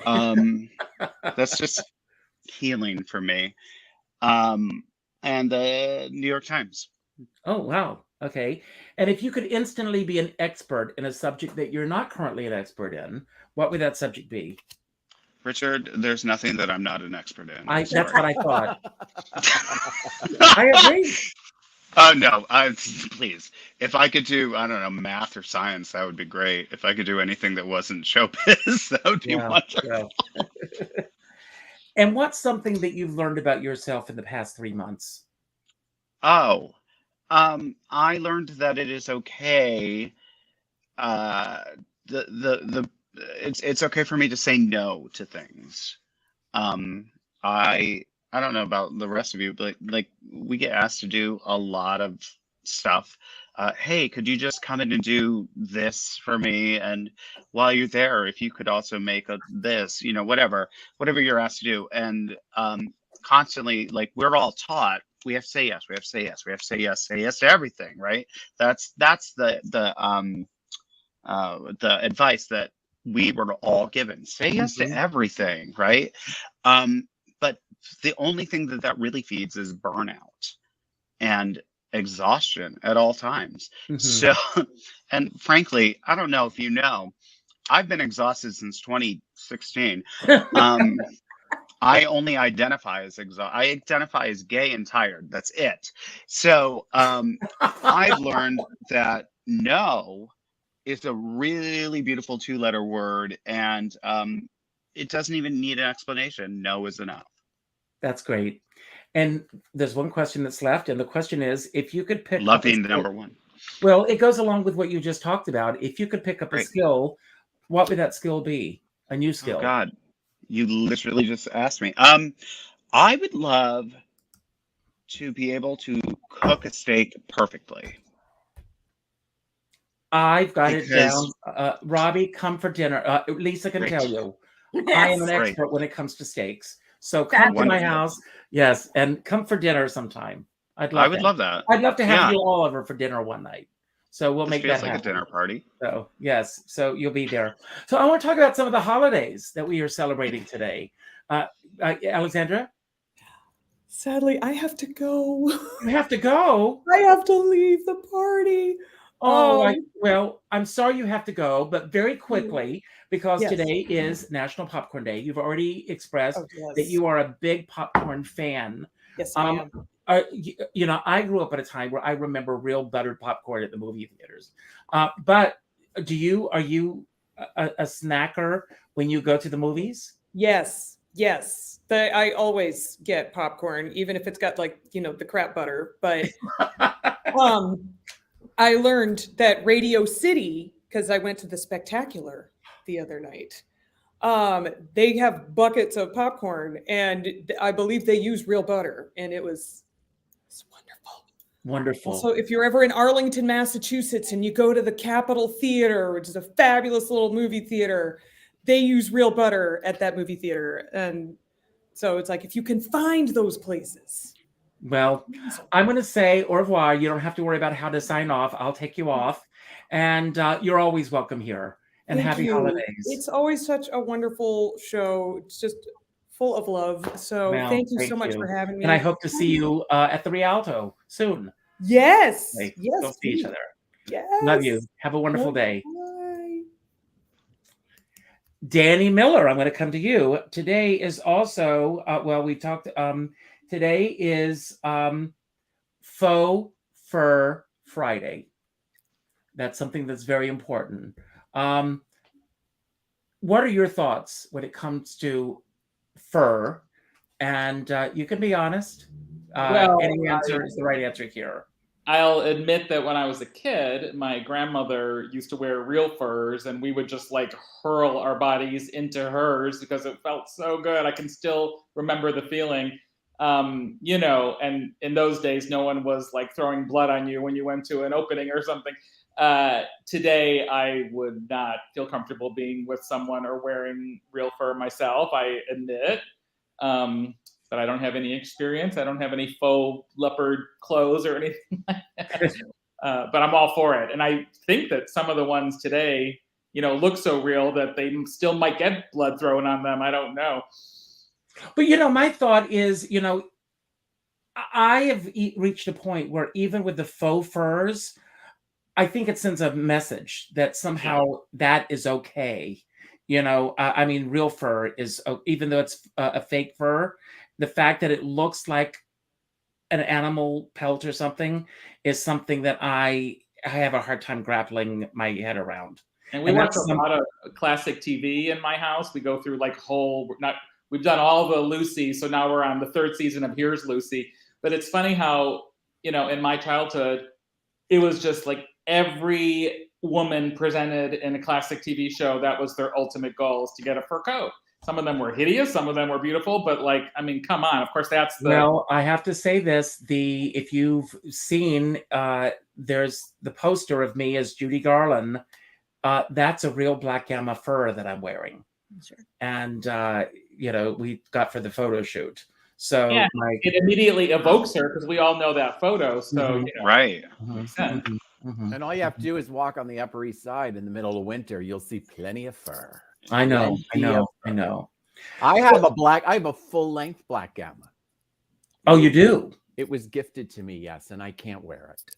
That's just healing for me. And the New York Times. Oh, wow. Okay. And if you could instantly be an expert in a subject that you're not currently an expert in, what would that subject be? Richard, there's nothing that I'm not an expert in. That's what I thought. I agree. Oh, no. Please. If I could do, I don't know, math or science, that would be great. If I could do anything that wasn't showbiz, that would be wonderful. Yeah. And what's something that you've learned about yourself in the past 3 months? Oh, I learned that it is okay. It's okay for me to say no to things. I don't know about the rest of you, but like we get asked to do a lot of stuff. Hey, could you just come in and do this for me? And while you're there, if you could also make this, whatever you're asked to do. And constantly, like, we're all taught, we have to say yes, we have to say yes, we have to say yes to everything, right? That's the advice that we were all given. Say yes to everything, right? But the only thing that really feeds is burnout. And exhaustion at all times. Mhm. So, and frankly, I don't know if you know, I've been exhausted since 2016. Um, I only identify as I identify as gay and tired. That's it. So I've learned that no is a really beautiful 2-letter word, and it doesn't even need an explanation. No is enough. That's great. And there's one question that's left, and the question is, if you could pick Love up a being the skill, number one. well, it goes along with what you just talked about. If you could pick up a Great. skill, what would that skill be? A new Oh skill. God, you literally just asked me. I would love to be able to cook a steak perfectly. I've got it down. Because Robbie, come for dinner. Lisa can great, tell you, I am an Yes. great, expert when it comes to steaks. So come to my wonderful. house, yes, and come for dinner sometime. I'd I love would that. love that. I'd love to have Yeah, you all over for dinner one night. So we'll this make feels that like a happen. dinner party. So yes, so you'll be there. So I want to talk about some of the holidays that we are celebrating today. Alexandra, Sadly, I have to go. you have to go. I have to leave the party. Oh, Um, well, I'm sorry you have to go, but very quickly, because Yes. today is National Popcorn Day. You've already expressed Oh, yes. that you are a big popcorn fan. Yes, I Um, am. you know, I grew up at a time where I remember real buttered popcorn at the movie theaters. But are you a snacker when you go to the movies? Yes, yes. I always get popcorn, even if it's got like, the crap butter. But I learned that Radio City, because I went to the Spectacular the other night, they have buckets of popcorn, and I believe they use real butter, and it's wonderful. Wonderful. Also, if you're ever in Arlington, Massachusetts, and you go to the Capitol Theater, which is a fabulous little movie theater, they use real butter at that movie theater. And so it's like, if you can find those places. Well, I'm going to say au revoir. You don't have to worry about how to sign off. I'll take you off. And you're always welcome here. And Thank happy you. holidays. It's always such a wonderful show. It's just full of love. So Well, thank you so much for having me. And I hope to see you at the Rialto soon. Yes. Okay, Yes. We'll see each please. other. Yes. Love you. Have a wonderful day. Bye. Danny Miller, I'm going to come to you. Today is also, we talked, today is Faux Fur Friday. That's something that's very important. What are your thoughts when it comes to fur? And you can be honest. Any answer is the right answer here. I'll admit that when I was a kid, my grandmother used to wear real furs, and we would just like hurl our bodies into hers because it felt so good. I can still remember the feeling. And in those days, no one was like throwing blood on you when you went to an opening or something. Today, I would not feel comfortable being with someone or wearing real fur myself, I admit. But I don't have any experience. I don't have any faux leopard clothes or anything like that. But I'm all for it. And I think that some of the ones today, look so real that they still might get blood thrown on them. I don't know. But, my thought is, I have reached a point where even with the faux furs, I think it sends a message that somehow that is okay. Real fur is, even though it's a fake fur, the fact that it looks like an animal pelt or something is something that I have a hard time grappling my head around. And we watch a lot of classic TV in my house. We go through we've done all the Lucy, so now we're on the third season of Here's Lucy. But it's funny how, in my childhood, it was just like every woman presented in a classic TV show, that was their ultimate goal, is to get a fur coat. Some of them were hideous, some of them were beautiful, but come on. Of course, that's the... Well, I have to say this, if you've seen, there's the poster of me as Judy Garland. That's a real Black Gamma fur that I'm wearing. Sure. And, we got for the photo shoot. So yeah, it immediately evokes her because we all know that photo. So, right. And all you have to do is walk on the Upper East Side in the middle of winter. You'll see plenty of fur. I know. I have a full length Black Gamma. Oh, you do? It was gifted to me, yes, and I can't wear it.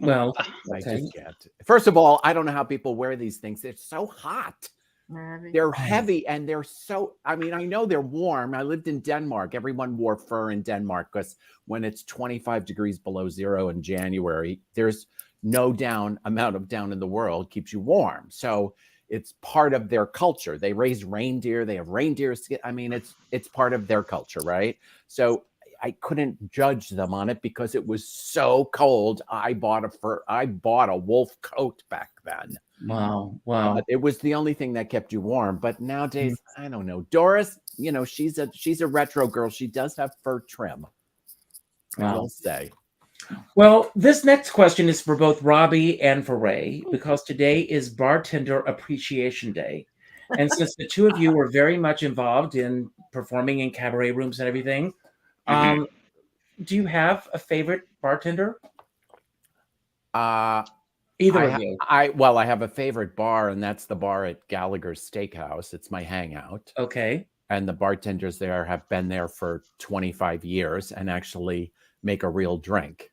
Well, I okay. just can't. First of all, I don't know how people wear these things. They're so hot. Maybe. They're heavy and they're so, I mean, I know they're warm. I lived in Denmark. Everyone wore fur in Denmark because when it's 25 degrees below zero in January, there's no amount of down in the world keeps you warm. So it's part of their culture. They raise reindeer. They have reindeer skin. I mean, it's part of their culture, right? So I couldn't judge them on it because it was so cold. I bought a wolf coat back then. Wow. Wow. It was the only thing that kept you warm. But nowadays, I don't know. Doris, you know, she's a retro girl. She does have fur trim. I will say. Well, this next question is for both Robbie and for Ray, because today is Bartender Appreciation Day. And since the two of you were very much involved in performing in cabaret rooms and everything, do you have a favorite bartender? Either of you. I have a favorite bar, and that's the bar at Gallagher's Steakhouse. It's my hangout. Okay. And the bartenders there have been there for 25 years and actually make a real drink.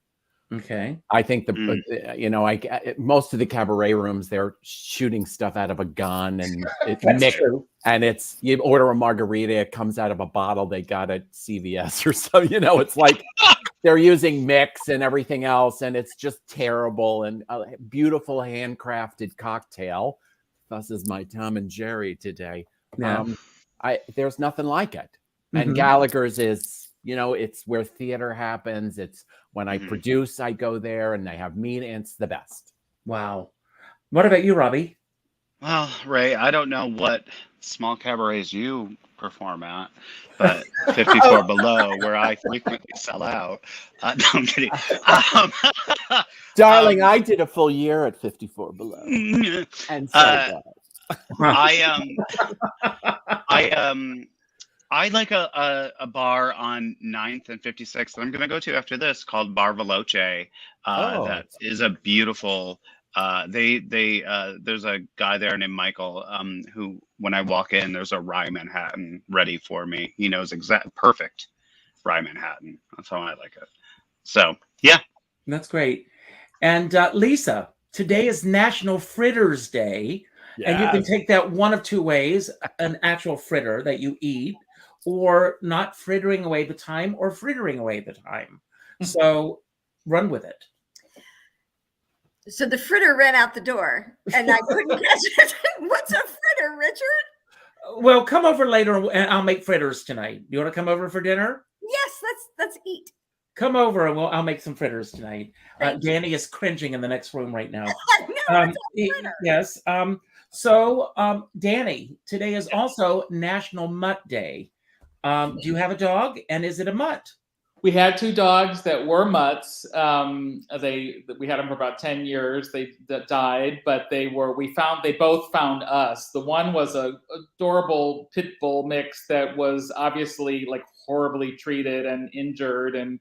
Okay. I think most of the cabaret rooms, they're shooting stuff out of a gun, and it's mixed. And it's, you order a margarita, it comes out of a bottle they got at CVS or so. You know, it's like they're using mix and everything else, and it's just terrible. And a beautiful handcrafted cocktail. Thus is my Tom and Jerry today. Yeah. There's nothing like it. And Gallagher's is, you know, it's where theater happens. It's when I produce, I go there, and they have meat, and it's the best. Wow. What about you, Robbie? Well, Ray, I don't know what small cabarets you perform at, but 54 Below, where I frequently sell out. No, I'm kidding. Darling, I did a full year at 54 Below. And so I like a bar on 9th and 56th that I'm going to go to after this called Bar Veloce. That is a beautiful. There's a guy there named Michael who, when I walk in, there's a rye Manhattan ready for me. He knows perfect rye Manhattan. That's how I like it. So yeah, that's great. And Lisa, today is National Fritters Day. Yes. And you can take that one of two ways: an actual fritter that you eat, or not frittering away the time, or frittering away the time. So run with it. So the fritter ran out the door, and I couldn't catch it. What's a fritter, Richard? Well, come over later, and I'll make fritters tonight. You want to come over for dinner? Yes, let's eat. Come over, and I'll make some fritters tonight. Danny is cringing in the next room right now. No, yes. So, Danny, today is also National Mutt Day. Do you have a dog, and is it a mutt? We had two dogs that were mutts. We had them for about 10 years. They died, but they both found us. The one was a adorable pit bull mix that was obviously like horribly treated and injured, and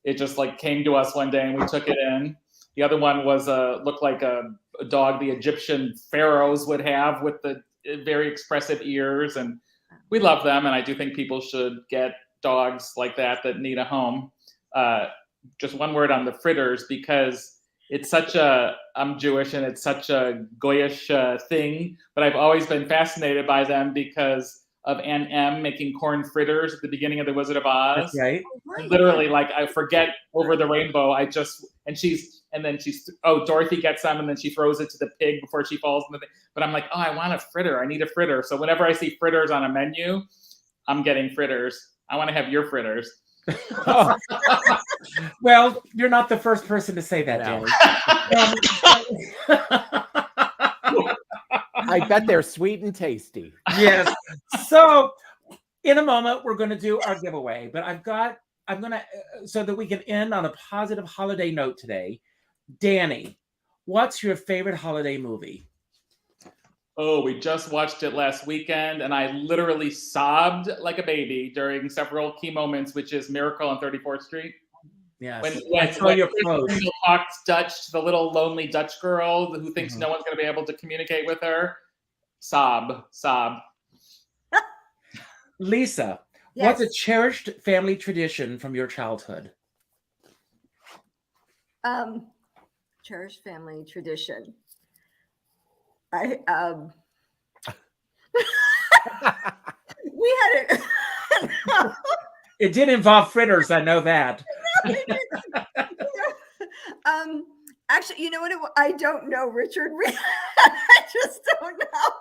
it just like came to us one day and we took it in. The other one was looked like a dog the Egyptian pharaohs would have, with the very expressive ears, and we love them. And I do think people should get dogs like that need a home. Just one word on the fritters, because it's such I'm Jewish and it's such a goyish thing, but I've always been fascinated by them because of Aunt Em making corn fritters at the beginning of The Wizard of Oz. That's right. Literally, like, I forget Over the Rainbow. Dorothy gets some and then she throws it to the pig before she falls in the thing. But I'm like, oh, I want a fritter. I need a fritter. So whenever I see fritters on a menu, I'm getting fritters. I want to have your fritters. Well, you're not the first person to say that, Danny. I bet they're sweet and tasty. Yes. So in a moment, we're going to do our giveaway, but so that we can end on a positive holiday note today. Danny, what's your favorite holiday movie? Oh, we just watched it last weekend, and I literally sobbed like a baby during several key moments, which is Miracle on 34th Street. Yes. When your post talks Dutch to the little lonely Dutch girl who thinks no one's going to be able to communicate with her. Sob. Lisa, what's a cherished family tradition from your childhood? Cherished family tradition. I we had it. No, It did involve fritters. I know that. Actually, you know what? I don't know, Richard. I just don't know.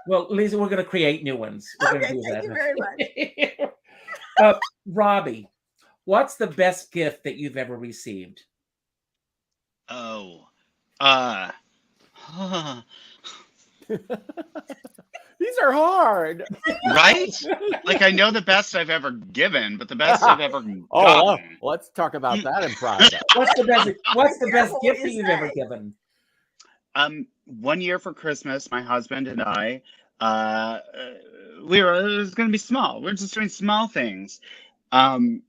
Well, Lisa, we're going to create new ones. We're Okay, going to do thank that. you very much. Robbie, what's the best gift that you've ever received? Oh, These are hard. right? Like I know the best I've ever given, but the best I've ever Oh, well, gotten. let's talk about that in private. What's the best Careful what gift you that you've ever say. given? 1 year for Christmas, my husband and I, it was going to be small. We're just doing small things. And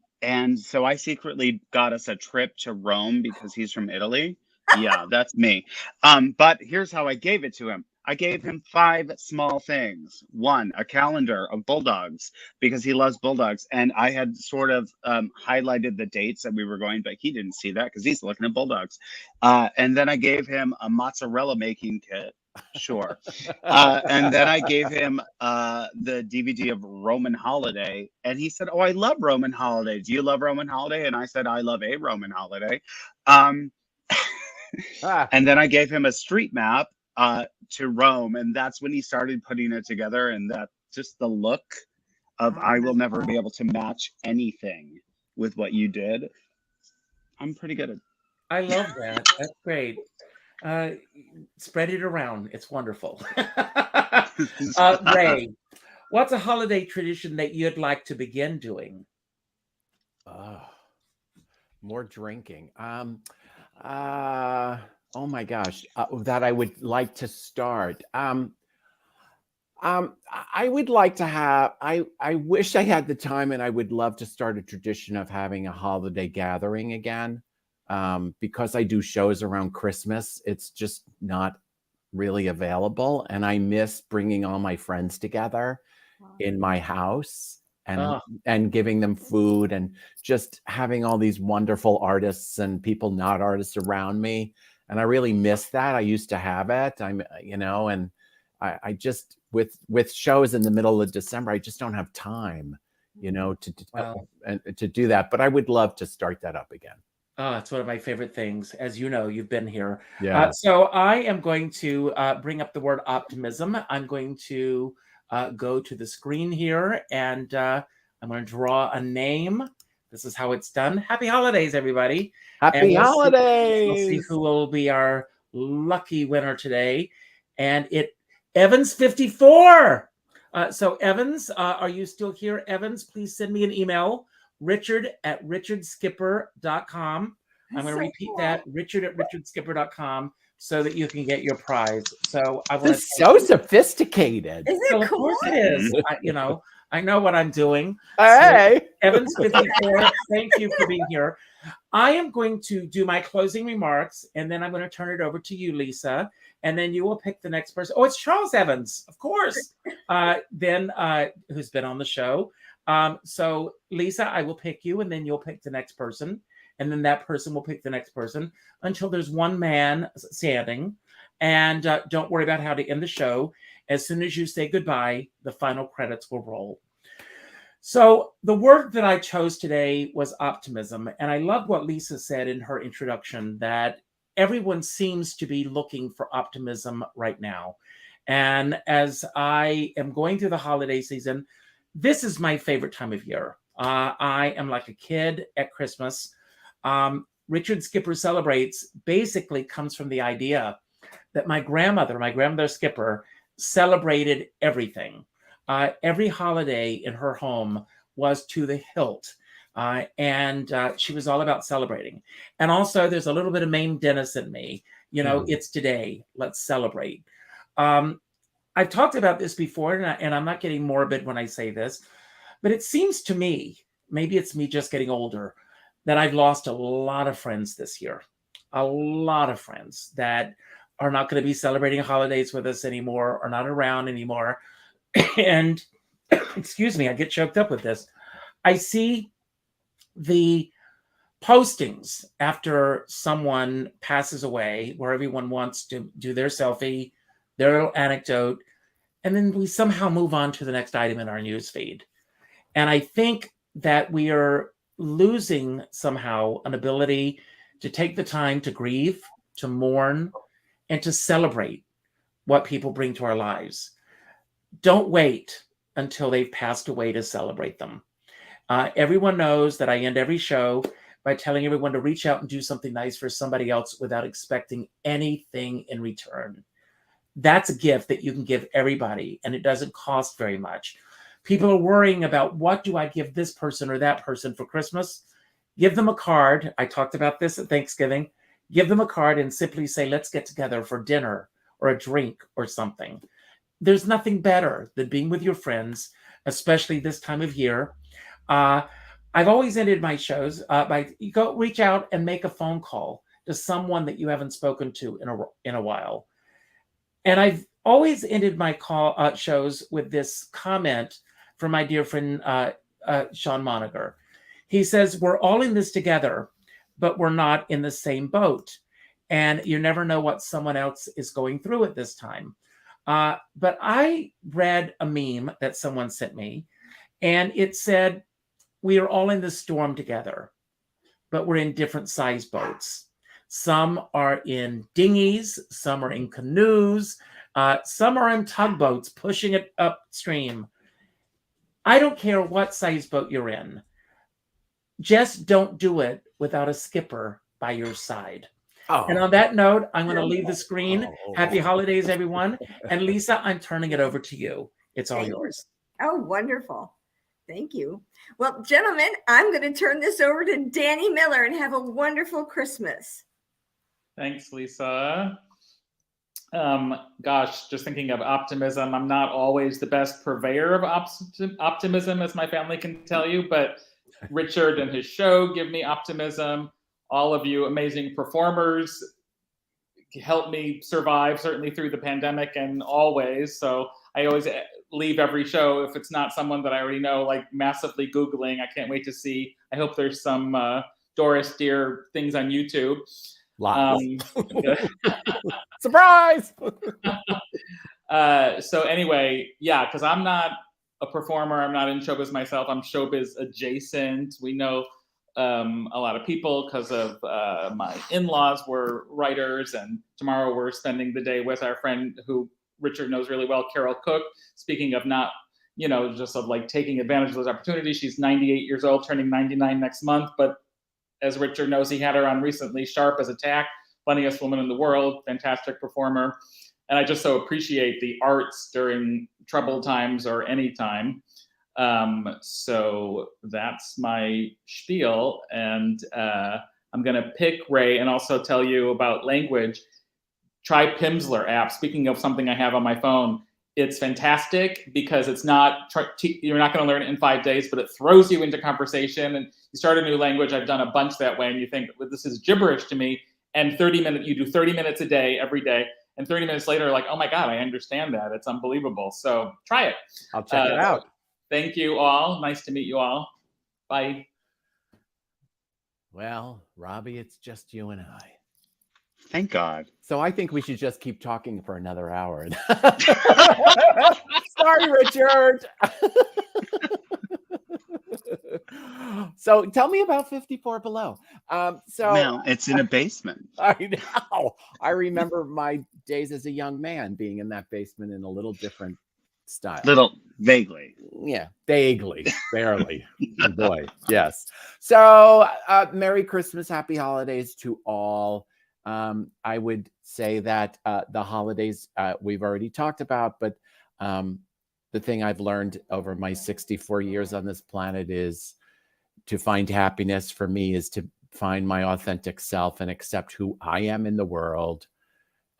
so I secretly got us a trip to Rome because he's from Italy. Yeah, that's me. But here's how I gave it to him. I gave him 5 small things. 1, a calendar of bulldogs because he loves bulldogs. And I had sort of highlighted the dates that we were going, but he didn't see that because he's looking at bulldogs. And then I gave him a mozzarella making kit. Sure. And then I gave him the DVD of Roman Holiday. And he said, oh, I love Roman Holiday. Do you love Roman Holiday? And I said, I love a Roman holiday. And then I gave him a street map to Rome, and that's when he started putting it together. And that just the look of I will never be able to match anything with what you did. I'm pretty good at. I love that. That's great. Spread it around. It's wonderful. Ray, what's a holiday tradition that you'd like to begin doing? More drinking. Oh my gosh, that I would like to start. I would like to have, I wish I had the time, and I would love to start a tradition of having a holiday gathering again. Because I do shows around Christmas, it's just not really available. And I miss bringing all my friends together in my house and giving them food and just having all these wonderful artists and people not artists around me. And I really miss that. I used to have it. And I just with shows in the middle of December, I just don't have time, to do that. But I would love to start that up again. Oh, it's one of my favorite things. As you know, you've been here. Yeah. So I am going to bring up the word optimism. I'm going to go to the screen here, and I'm going to draw a name. This is how it's done. Happy holidays, everybody. Happy holidays. We'll see who will be our lucky winner today. And Evans 54. So Evans, are you still here? Evans, please send me an email. Richard@richardskipper.com. I'm going to repeat that. Richard@richardskipper.com so that you can get your prize. So I want to. It's so sophisticated. Isn't it Of cool? course it is. I know what I'm doing. Hey. So, Evans 54, thank you for being here. I am going to do my closing remarks, and then I'm going to turn it over to you, Lisa, and then you will pick the next person. Oh, it's Charles Evans, of course, who's been on the show. So, Lisa, I will pick you, and then you'll pick the next person, and then that person will pick the next person until there's one man standing. And don't worry about how to end the show. As soon as you say goodbye, the final credits will roll. So the word that I chose today was optimism. And I love what Lisa said in her introduction, that everyone seems to be looking for optimism right now. And as I am going through the holiday season, this is my favorite time of year. I am like a kid at Christmas. Richard Skipper Celebrates basically comes from the idea that my grandmother Skipper, celebrated everything. Every holiday in her home was to the hilt. And she was all about celebrating. And also there's a little bit of Maine Dennis in me. It's today. Let's celebrate. I've talked about this before, and I'm not getting morbid when I say this, but it seems to me, maybe it's me just getting older, that I've lost a lot of friends this year. A lot of friends that are not going to be celebrating holidays with us anymore, or not around anymore. And excuse me, I get choked up with this. I see the postings after someone passes away where everyone wants to do their selfie, their little anecdote, and then we somehow move on to the next item in our news feed. And I think that we are losing somehow an ability to take the time to grieve, to mourn, and to celebrate what people bring to our lives. Don't wait until they've passed away to celebrate them. Everyone knows that I end every show by telling everyone to reach out and do something nice for somebody else without expecting anything in return. That's a gift that you can give everybody, and it doesn't cost very much. People are worrying about, what do I give this person or that person for Christmas? Give them a card. I talked about this at Thanksgiving. Give them a card and simply say, let's get together for dinner or a drink or something. There's nothing better than being with your friends, especially this time of year. I've always ended my shows by go reach out and make a phone call to someone that you haven't spoken to in a while. And I've always ended my shows with this comment from my dear friend Sean Moniger. He says, we're all in this together, but we're not in the same boat. And you never know what someone else is going through at this time. But I read a meme that someone sent me, and it said, we are all in this storm together, but we're in different size boats. Some are in dinghies, some are in canoes, some are in tugboats pushing it upstream. I don't care what size boat you're in. Just don't do it without a skipper by your side. Oh. And on that note, I'm going to leave the screen. Happy holidays, everyone. And Lisa, I'm turning it over to you. It's all yours. Oh, wonderful. Thank you. Well, gentlemen, I'm going to turn this over to Danny Miller, and have a wonderful Christmas. Thanks, Lisa. Gosh, just thinking of optimism. I'm not always the best purveyor of optimism, as my family can tell you, but Richard and his show give me optimism. All of you amazing performers helped me survive, certainly through the pandemic and always. So I always leave every show, if it's not someone that I already know, like massively Googling. I can't wait to see. I hope there's some Doris Deer things on YouTube. Surprise! So anyway, yeah, because I'm not a performer. I'm not in showbiz myself. I'm showbiz adjacent. We know a lot of people because of my in-laws were writers, and tomorrow we're spending the day with our friend who Richard knows really well, Carol Cook. Speaking of not, just of like taking advantage of those opportunities. She's 98 years old, turning 99 next month. But as Richard knows, he had her on recently, sharp as a tack, funniest woman in the world, fantastic performer. And I just so appreciate the arts during troubled times or any time. So that's my spiel. And I'm going to pick Ray and also tell you about language. Try Pimsleur app. Speaking of something I have on my phone, it's fantastic because it's not, you're not going to learn it in 5 days, but it throws you into conversation and you start a new language. I've done a bunch that way, and you think, well, this is gibberish to me. And you do 30 minutes a day, every day. And 30 minutes later, like, oh my God, I understand that. It's unbelievable. So try it. I'll check it out. Thank you all. Nice to meet you all. Bye. Well, Robbie, it's just you and I. Thank God. So I think we should just keep talking for another hour. Sorry, Richard. So tell me about 54 Below. Well, it's in a basement. I know. I remember my days as a young man being in that basement in a little different style. Vaguely. Yeah, vaguely, barely. Oh boy, yes. So Merry Christmas, Happy Holidays to all. I would say that the holidays we've already talked about, but the thing I've learned over my 64 years on this planet is to find happiness for me is to find my authentic self and accept who I am in the world.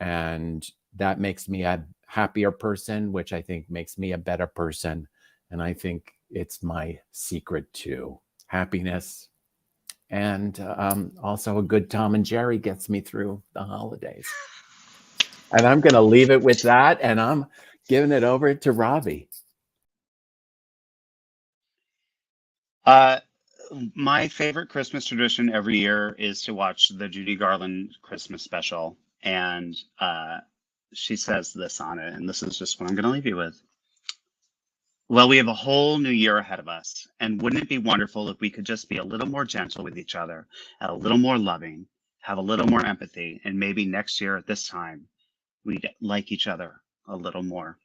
And that makes me a happier person, which I think makes me a better person. And I think it's my secret to happiness. And also a good Tom and Jerry gets me through the holidays. And I'm going to leave it with that. And I'm giving it over to Robbie. My favorite Christmas tradition every year is to watch the Judy Garland Christmas special. And she says this on it, and this is just what I'm going to leave you with. Well, we have a whole new year ahead of us. And wouldn't it be wonderful if we could just be a little more gentle with each other, a little more loving, have a little more empathy, and maybe next year at this time, we'd like each other a little more.